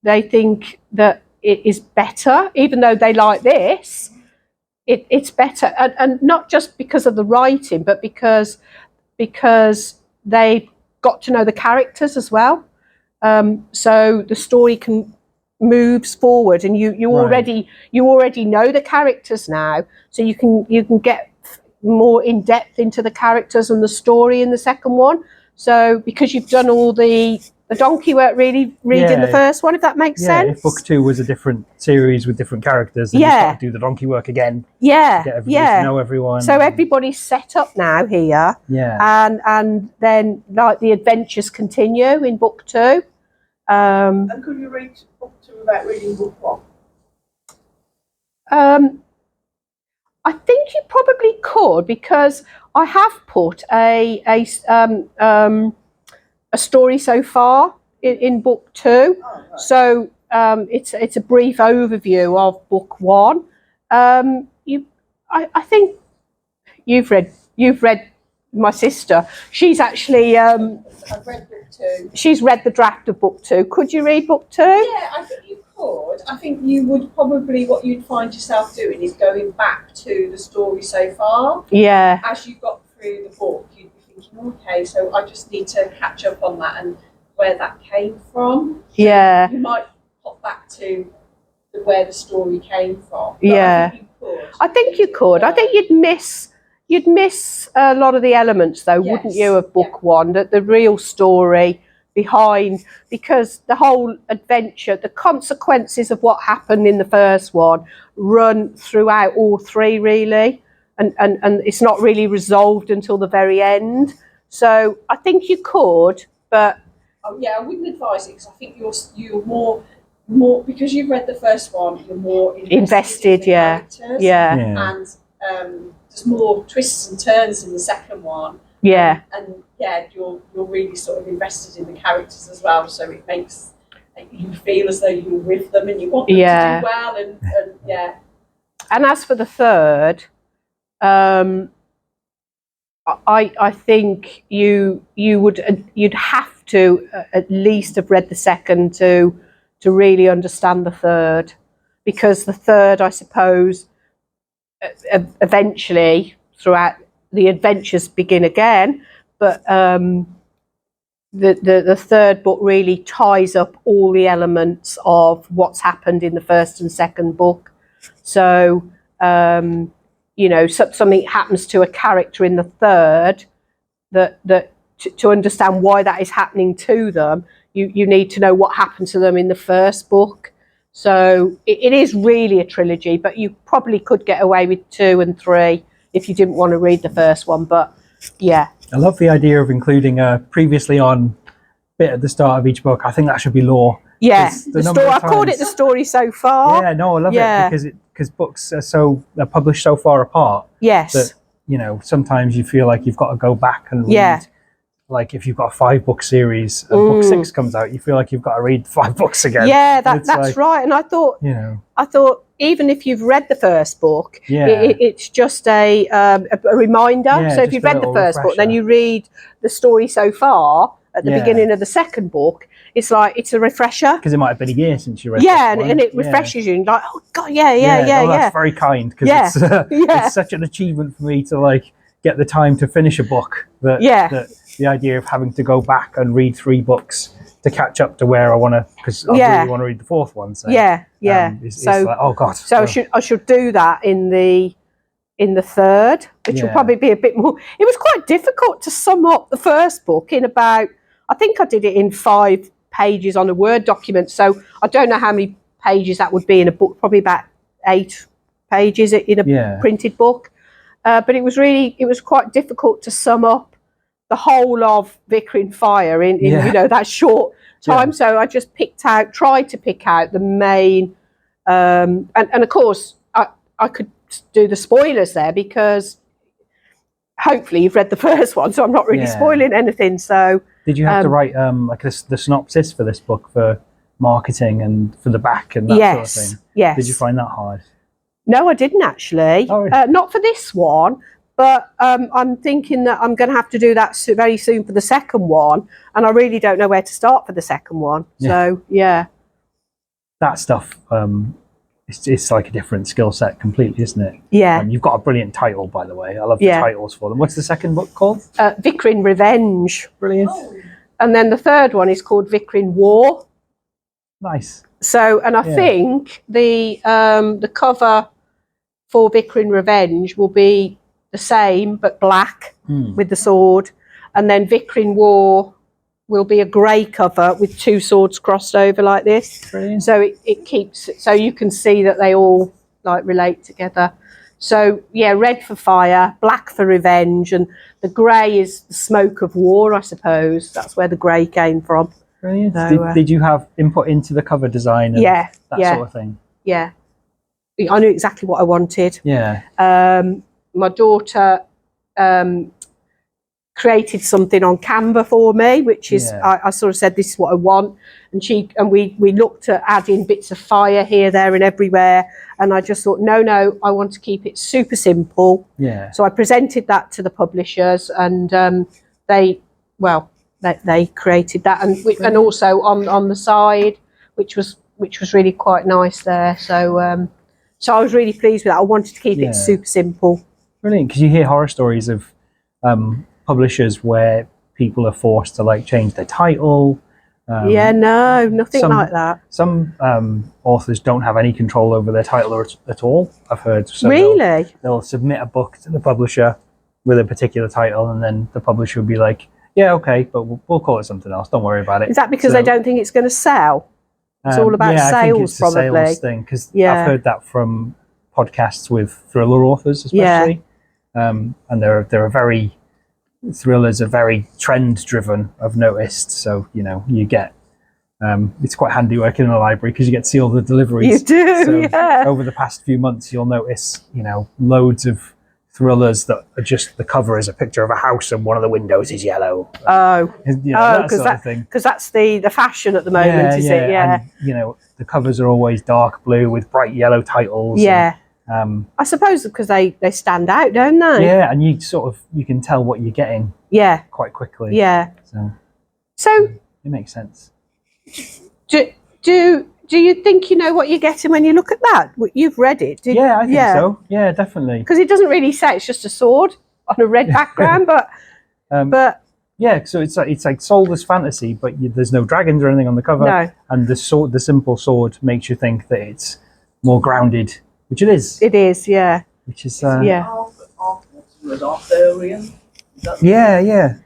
they think that it is better, even though they like this. It's better, and not just because of the writing, but because they got to know the characters as well. So the story moves forward, and you already know the characters now, so you can get more in depth into the characters and the story in the second one. So because you've done all the donkey work reading the first one, if that makes sense. If book 2 was a different series with different characters, and you start to do the donkey work again. Get everybody to know everyone. So everybody's set up now here. And then like the adventures continue in book 2. And could you read book 2 without reading book 1? I think you probably could, because I have put a story so far in book 2. Oh, right. So it's a brief overview of book 1. I think you've read my sister. She's actually I've read book 2. She's read the draft of book 2. Could you read book 2? Yeah, I think you could. I think you would probably, what you'd find yourself doing is going back to the story so far. Yeah. As you got through the book, you'd be thinking, okay, so I just need to catch up on that and where that came from. Yeah. You might pop back to where the story came from. Yeah. I think you could. I think you'd miss a lot of the elements, though, wouldn't you, of book 1? That the real story behind, because the whole adventure, the consequences of what happened in the first one run throughout all 3, really, and it's not really resolved until the very end. So I think you could, but I wouldn't advise it, because I think you're more because you've read the first one, you're more invested in the characters. Yeah. And there's more twists and turns in the second one. Yeah. And yeah, you're really sort of invested in the characters as well, so it makes you feel as though you're with them and you want them to do well, and yeah. And as for the third, I think you'd have to at least have read the second to really understand the third, because the third, I suppose, eventually throughout the adventures begin again, but the third book really ties up all the elements of what's happened in the first and second book. So something happens to a character in the third that to understand why that is happening to them, you need to know what happened to them in the first book. So it is really a trilogy, but you probably could get away with 2 and 3 if you didn't want to read the first one. But yeah, I love the idea of including a previously on bit at the start of each book. I think that should be law. Yeah, I called it the story so far. Yeah, no, I love it because books they're published so far apart. Yes. That, sometimes you feel like you've got to go back and read. Like if you've got a 5-book series and book 6 comes out, you feel like you've got to read 5 books again. Yeah, that's right. And I thought even if you've read the first book, it's just a reminder. Yeah, so if you've read the first book, then you read the story so far at the beginning of the second book. It's like it's a refresher, because it might have been a year since you read. and it refreshes you. And like, oh god, That's very kind, because it's such an achievement for me to like get the time to finish a book. That the idea of having to go back and read 3 books to catch up to where I want to, because I really want to read the 4th one. So it's like, oh god. So I should do that in the third, which will probably be a bit more. It was quite difficult to sum up the first book in about. I think I did it in 5 pages on a Word document. So I don't know how many pages that would be in a book. Probably about 8 pages in a printed book. But it was quite difficult to sum up the whole of Vicar in Fire in that short time. So I just tried to pick out the main, and of course I could do the spoilers there, because hopefully you've read the first one, so I'm not really spoiling anything. So did you have to write the synopsis for this book for marketing and for the back and that sort of thing? Yes. Did you find that hard? No, I didn't actually. Oh, really? Not for this one, but I'm thinking that I'm going to have to do that very soon for the second one, and I really don't know where to start for the second one. So that stuff. It's like a different skill set completely, isn't it? Yeah. You've got a brilliant title, by the way. I love the titles for them. What's the second book called? Vicar in Revenge. Brilliant. Oh. And then the third one is called Vicar in War. Nice. So, and I think the cover for Vicar in Revenge will be the same but black with the sword, and then Vicar in War will be a grey cover with 2 swords crossed over like this. Brilliant. So it keeps, so you can see that they all like relate together. So red for fire, black for revenge, and the grey is the smoke of war, I suppose. That's where the grey came from. Brilliant. So, did you have input into the cover design and that sort of thing? Yeah. I knew exactly what I wanted. Yeah. My daughter created something on Canva for me, which is I sort of said, this is what I want, and we looked at adding bits of fire here, there, and everywhere, and I just thought, no, I want to keep it super simple. Yeah. So I presented that to the publishers, and they created that, and also on the side, which was really quite nice there. So I was really pleased with that. I wanted to keep it super simple. Brilliant, because you hear horror stories of publishers where people are forced to like change their title. Nothing like that. Some authors don't have any control over their title at all, I've heard. So really? They'll submit a book to the publisher with a particular title, and then the publisher will be like, yeah, okay, but we'll call it something else. Don't worry about it. Is that because they don't think it's going to sell? It's all about sales, I think it's probably. A sales thing, because I've heard that from podcasts with thriller authors, especially. And thrillers are very trend driven, I've noticed. So you get it's quite handy working in a library, because you get to see all the deliveries. You do. So over the past few months, you'll notice loads of thrillers that are just the cover is a picture of a house and one of the windows is yellow. Oh, That sort of thing. Because that's the fashion at the moment, is it? Yeah. And, the covers are always dark blue with bright yellow titles. Yeah. And, I suppose because they stand out, don't they? yeah, and you can tell what you're getting. Yeah. Quite quickly. Yeah. So it makes sense. Do you think you know what you're getting when you look at that? You've read it. I think so. Yeah, definitely. Because it doesn't really say it's just a sword on a red background, but yeah, so it's like soulless fantasy, but there's no dragons or anything on the cover. No. And the simple sword makes you think that it's more grounded, which it is. It is, yeah. Which is Arthurian. Yeah.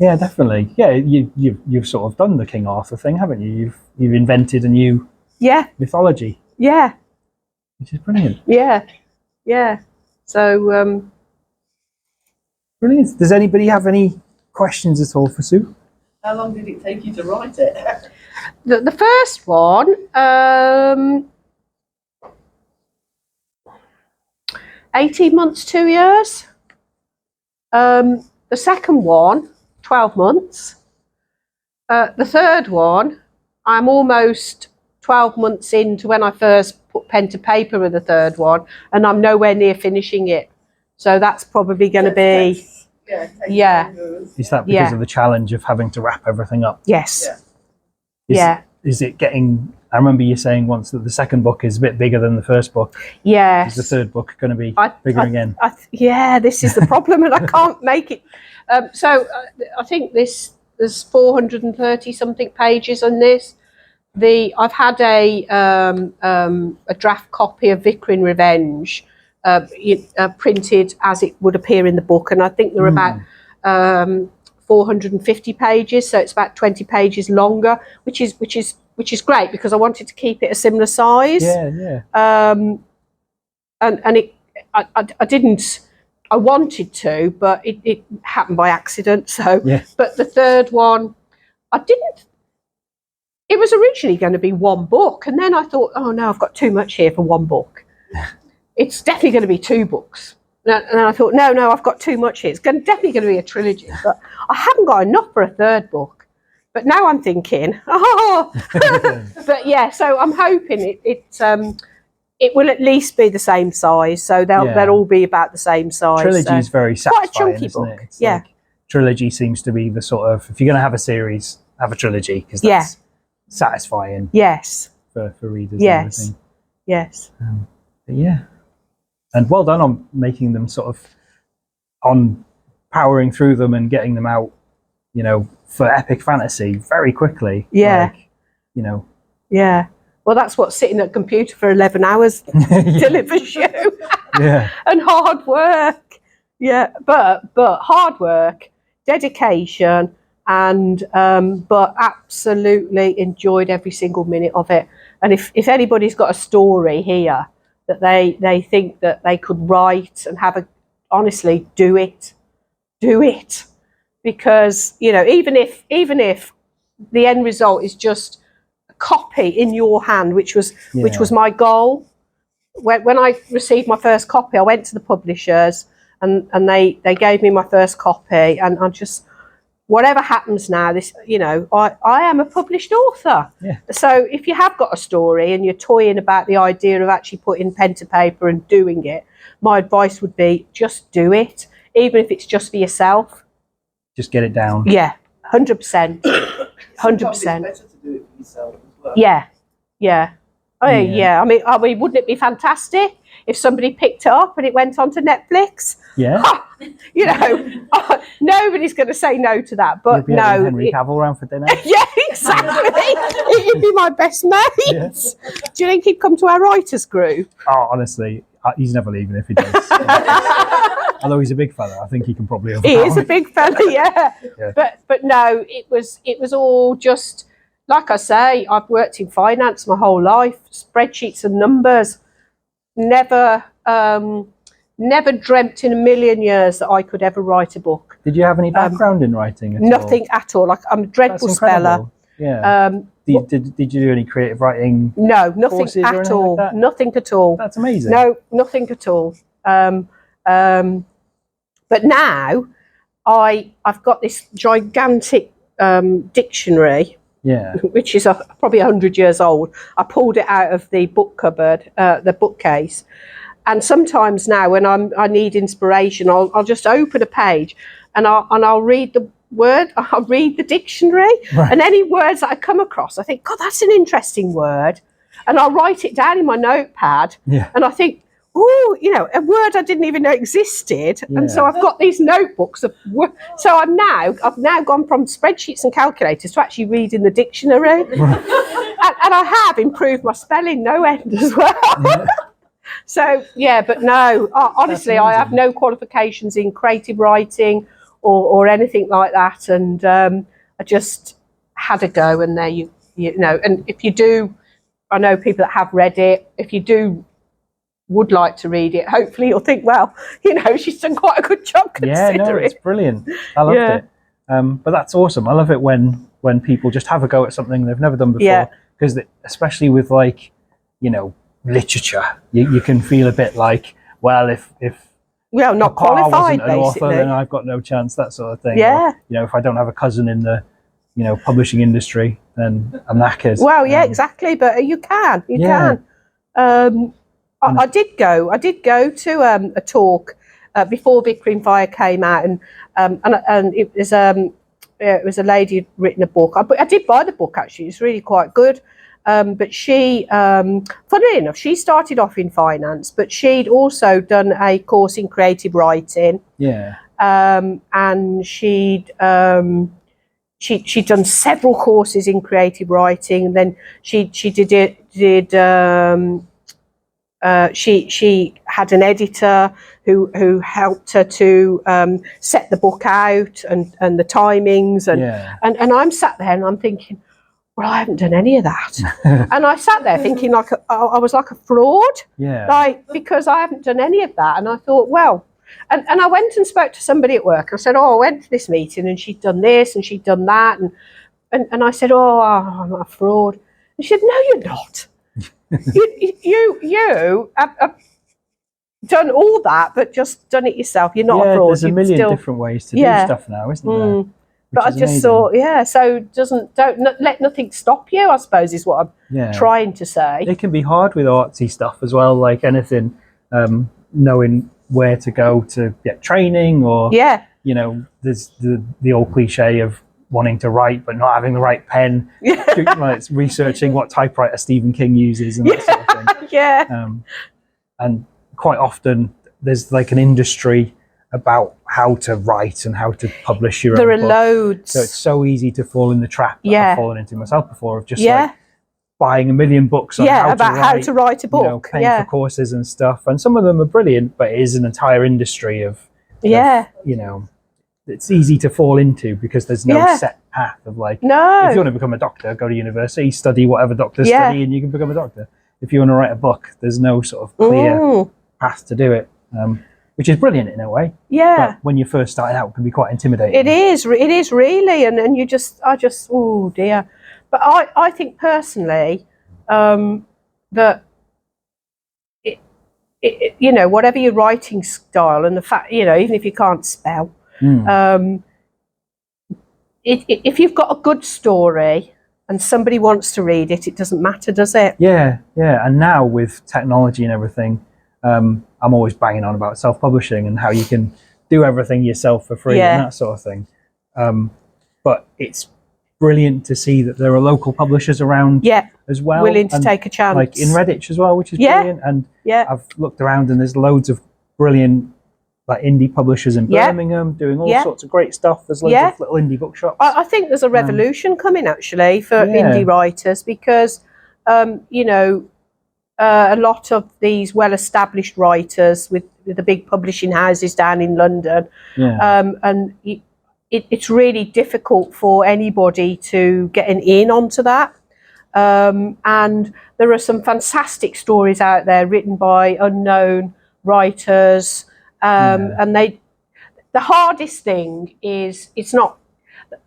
Yeah, definitely. Yeah, you've sort of done the King Arthur thing, haven't you? You've invented a new mythology. Yeah. Which is brilliant. Yeah. So brilliant. Does anybody have any questions at all for Sue? How long did it take you to write it? the first one, 18 months, 2 years. The second one, 12 months. The third one, I'm almost 12 months into when I first put pen to paper with the third one, and I'm nowhere near finishing it. So that's probably going to be... Yeah. Is that because of the challenge of having to wrap everything up? Yes. Is it getting... I remember you saying once that the second book is a bit bigger than the first book. Yes. Is the third book going to be bigger again? This is the problem, and I can't make it. So I think there's 430 something pages on this. I've had a draft copy of Vicar in Revenge printed as it would appear in the book, and I think there are about 450 pages, so it's about 20 pages longer, which is great because I wanted to keep it a similar size. Yeah. And I didn't. I wanted to, but it happened by accident. So, But the third one, I didn't. It was originally going to be one book, and then I thought, oh no, I've got too much here for one book. It's definitely going to be 2 books. And then I thought, no, I've got too much here. It's definitely going to be a trilogy, but I haven't got enough for a third book. But now I'm thinking, but yeah. So I'm hoping it will at least be the same size. So they'll all be about the same size. Trilogy is very satisfying, quite a chunky isn't book. It? It's like, trilogy seems to be the sort of, if you're going to have a series, have a trilogy because that's satisfying. Yes. For readers. Yes. And everything. Yes. But yeah. And well done on making them on powering through them and getting them out, for epic fantasy very quickly. Yeah. Yeah. Well, that's what sitting at a computer for 11 hours delivers you. Yeah. And hard work. Yeah. But hard work, dedication, and but absolutely enjoyed every single minute of it. And if anybody's got a story here that they think that they could write and honestly, do it. Because, even if the end result is just a copy in your hand, which was my goal. When I received my first copy, I went to the publishers and they gave me my first copy, and I just, whatever happens now, I am a published author. Yeah. So if you have got a story and you're toying about the idea of actually putting pen to paper and doing it, my advice would be just do it, even if it's just for yourself. Just get it down. Yeah, 100%. 100%. It's better to do it for yourself as well. Yeah. Oh, yeah. I mean, wouldn't it be fantastic if somebody picked it up and it went onto Netflix? Yeah. Nobody's going to say no to that. But You'll be having Henry Cavill around for dinner. Yeah, exactly. He'd be my best mate. Yeah. Do you think he'd come to our writers group? Oh, honestly, he's never leaving if he does. Although he's a big fella, I think he can probably. He is a big fella, yeah. But no, it was all just, like I say, I've worked in finance my whole life, spreadsheets and numbers. Never dreamt in a million years that I could ever write a book. Did you have any background in writing at nothing all? at all. Like, I'm a dreadful speller. Yeah. Did you do any creative writing? No, nothing at all. Like that? Nothing at all. That's amazing. No, nothing at all. But now I've got this gigantic dictionary, which is probably 100 years old. I pulled it out of the book cupboard, the bookcase, and sometimes now when I need inspiration, I'll just open a page and I'll read the word. I'll read the dictionary, and any words that I come across, I think, God, that's an interesting word, and I'll write it down in my notepad. And I think, oh, you know, a word I didn't even know existed, and so I've got these notebooks of so I've now gone from spreadsheets and calculators to actually reading the dictionary, and I have improved my spelling no end as well. So but no, honestly, I have no qualifications in creative writing or anything like that, and I just had a go, and there you know, and if you do, I know people that have read it. If you would like to read it, hopefully you'll think, well, you know, she's done quite a good job considering. Yeah, no, it's brilliant. I loved it. But that's awesome. I love it when people just have a go at something they've never done before, because especially with, like, you know, literature, you can feel a bit like, well, if I'm not qualified, wasn't an author, then I've got no chance, that sort of thing. Or, you know, if I don't have a cousin in the, you know, publishing industry, then I'm knackered. Well, exactly, but you can. I did go to a talk before Vicar in Fire came out, and it was a lady who'd written a book. I did buy the book, actually. It's really quite good. But she, funnily enough, she started off in finance, but she'd also done a course in creative writing. And she'd done several courses in creative writing, and then she had an editor who helped her to set the book out and the timings, and I'm sat there and I'm thinking, well, I haven't done any of that. And I sat there thinking I was like a fraud, like, because I haven't done any of that. And I thought, well, and I went and spoke to somebody at work. I said, I went to this meeting and she'd done this and she'd done that, and I said, I'm a fraud. And she said, no, you're not. you have done all that, but just done it yourself. You're not a fraud. There's a million different ways to do stuff now, isn't there? But I just thought, so don't let nothing stop you, I suppose, is what I'm trying to say. It can be hard with artsy stuff as well, like anything, knowing where to go to get training, or you know, there's the old cliche of wanting to write but not having the right pen. Like, it's researching what typewriter Stephen King uses and that sort of thing. And quite often there's like an industry about how to write and how to publish your own book. There are loads. So it's so easy to fall in the trap that I've fallen into myself before, of just like buying a million books on how to write a book, you know, paying for courses and stuff. And some of them are brilliant, but it is an entire industry of you know, it's easy to fall into because there's no set path of, like, if you want to become a doctor, go to university, study whatever doctors study, and you can become a doctor. If you want to write a book, there's no sort of clear path to do it. Which is brilliant in a way. But when you're first starting out, it can be quite intimidating. It is really, and I just, oh dear. But I think personally that you know, whatever your writing style, and the fact, you know, even if you can't spell, if you've got a good story and somebody wants to read it, it doesn't matter, does it? Yeah. And now with technology and everything, I'm always banging on about self-publishing and how you can do everything yourself for free and that sort of thing. But it's brilliant to see that there are local publishers around as well, willing to take a chance, like in Redditch as well, which is brilliant. And I've looked around and there's loads of brilliant, like, indie publishers in Birmingham doing all sorts of great stuff. There's loads of little indie bookshops. I think there's a revolution coming, actually, for indie writers, because you know, a lot of these well-established writers with the big publishing houses down in London, and it's really difficult for anybody to get an in onto that. And there are some fantastic stories out there written by unknown writers, and the hardest thing is, it's not,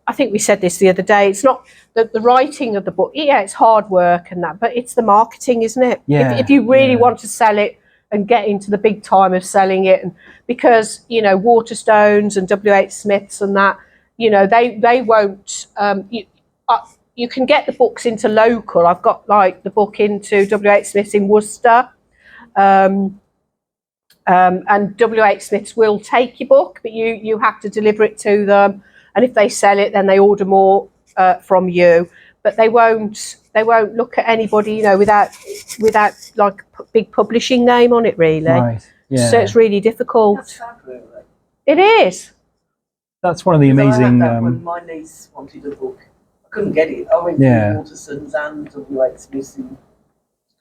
I think we said this the other day, it's not the writing of the book. It's hard work and that, but it's the marketing, isn't it? If you really want to sell it and getting to the big time of selling it, and because Waterstones and WH Smiths and that, they won't. You can get the books into local. I've got like the book into WH Smiths in Worcester, and WH Smiths will take your book, but you have to deliver it to them, and if they sell it, then they order more from you. But they won't look at anybody, without like a big publishing name on it, really. Right. Yeah. So it's really difficult. That's sad, really. It is. That's one of the amazing. I had that when my niece wanted a book. I couldn't get it. I went to Watersons and WH Smiths and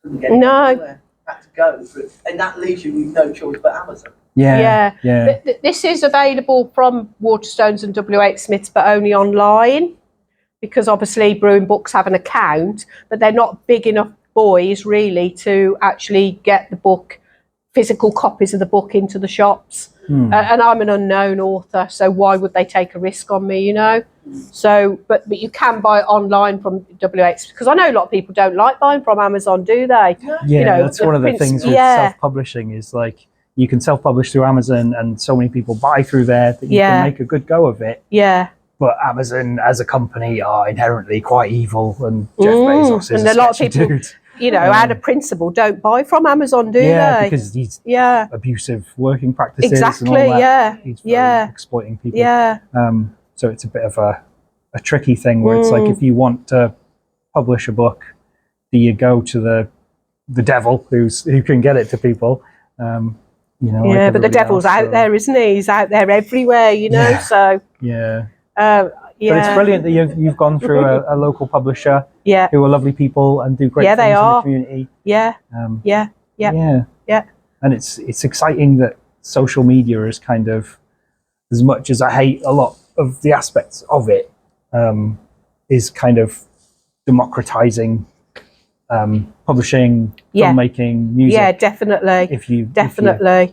couldn't get it. No. Anywhere. Had to go for it. And that leaves you with no choice but Amazon. Yeah. This is available from Waterstones and WH Smiths, but only online, because obviously Brewing Books have an account, but they're not big enough boys really to actually get the book, physical copies of the book into the shops. And I'm an unknown author, so why would they take a risk on me, So, but you can buy it online from WH, because I know a lot of people don't like buying from Amazon, do they? Yeah, that's one of the things with self-publishing is like you can self-publish through Amazon, and so many people buy through there that you can make a good go of it. Yeah. But Amazon as a company are inherently quite evil, and Jeff Bezos is and a lot of people, dude. out of principle, don't buy from Amazon, do they? Because he's abusive working practices. Exactly. And all that. He's very exploiting people. Yeah. So it's a bit of a tricky thing where it's like if you want to publish a book, do you go to the devil who can get it to people? Like but the devil's out there, isn't he? He's out there everywhere, So but it's brilliant that you've gone through a local publisher who are lovely people and do great things in the community. And it's exciting that social media is kind of, as much as I hate a lot of the aspects of it, is kind of democratizing publishing, filmmaking, music. Yeah, definitely. If you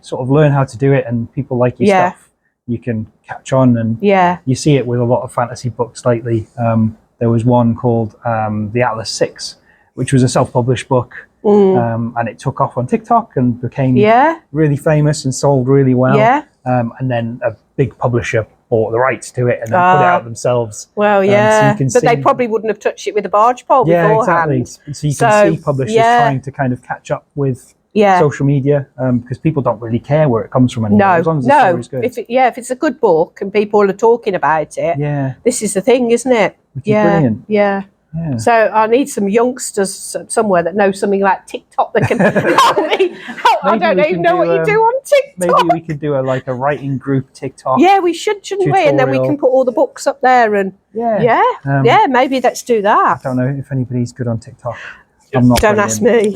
sort of learn how to do it and people like your stuff, you can catch on. And you see it with a lot of fantasy books lately. There was one called The Atlas 6, which was a self-published book, and it took off on TikTok and became really famous and sold really well. And then a big publisher bought the rights to it and then put it out themselves. Well, so you can but they probably wouldn't have touched it with a barge pole beforehand. Exactly. So you can see publishers trying to kind of catch up with social media, because people don't really care where it comes from anymore, as long as the story's good. If it's a good book and people are talking about it, this is the thing, isn't it? Which is brilliant. Yeah. So I need some youngsters somewhere that know something about TikTok that can help me. I don't even know what you do on TikTok. Maybe we could do a writing group TikTok. Yeah, we shouldn't we? And then we can put all the books up there and maybe let's do that. I don't know if anybody's good on TikTok. I'm not. Don't ask me.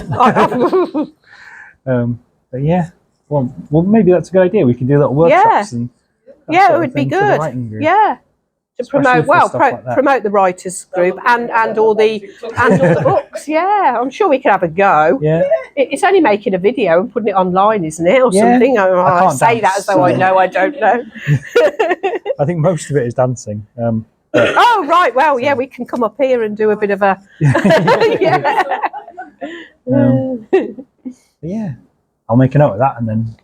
But well, maybe that's a good idea. We could do little workshops and it would be good. Yeah. To promote promote the writers group and all the books. Yeah, I'm sure we could have a go. Yeah, it's only making a video and putting it online, isn't it, or something? I say that as though I know. I don't know. I think most of it is dancing. Oh right, well we can come up here and do a bit of a I'll make a note of that and then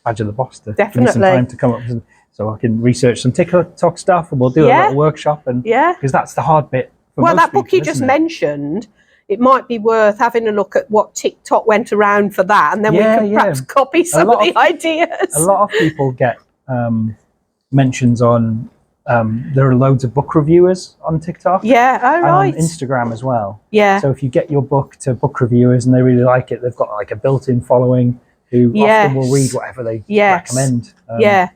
badger the boss to give me some time to come up with. So I can research some TikTok stuff, and we'll do a little workshop, and because that's the hard bit. Well, that book you just mentioned, it might be worth having a look at what TikTok went around for that, and then we can perhaps copy some of the ideas. A lot of people get mentions on. There are loads of book reviewers on TikTok. Yeah, and on Instagram as well. Yeah. So if you get your book to book reviewers and they really like it, they've got like a built-in following who often will read whatever they recommend. I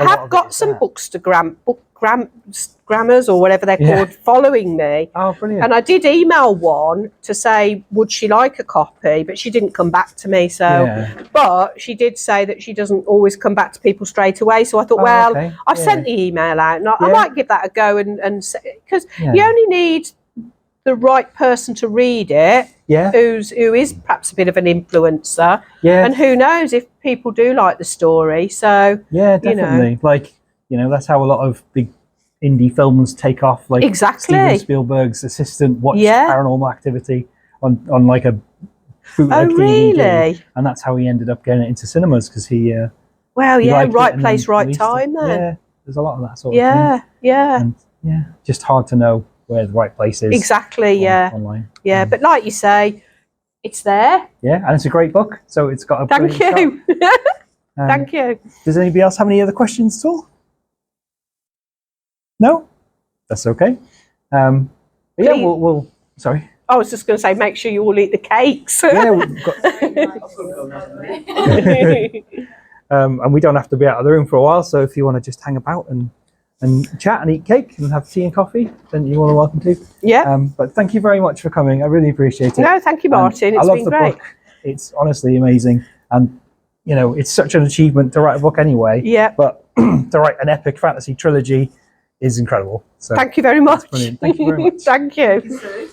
have got some bookstagrammers or whatever they're called following me. Oh, brilliant. And I did email one to say, would she like a copy? But she didn't come back to me. But she did say that she doesn't always come back to people straight away. So I thought, I've sent the email out and I might give that a go and because you only need the right person to read it, who is perhaps a bit of an influencer, and who knows if people do like the story. So definitely, that's how a lot of big indie films take off. Like Steven Spielberg's assistant watched Paranormal Activity on like a Oh, DVD, really? and that's how he ended up getting it into cinemas because he. Well, he yeah, liked it right and place, then right released it. time then. Yeah, there's a lot of that sort of thing. Yeah, yeah. And yeah, just hard to know where the right place is. Exactly, yeah. Online. Yeah, but like you say, it's there. Yeah, and it's a great book, so it's got a Thank brilliant you. start. Thank you. Does anybody else have any other questions at all? No? That's okay. But yeah, Please. we'll sorry. I was just going to say, make sure you all eat the cakes. Yeah, we've got, and we don't have to be out of the room for a while, so if you want to just hang about and chat and eat cake and have tea and coffee, then you're more than welcome to. Yeah. But thank you very much for coming. I really appreciate it. No, thank you, Martin. I It's love been the great. book. It's honestly amazing. And, you know, it's such an achievement to write a book anyway. Yeah. But to write an epic fantasy trilogy is incredible. So Thank you very much. brilliant. Thank you very much. Thank you.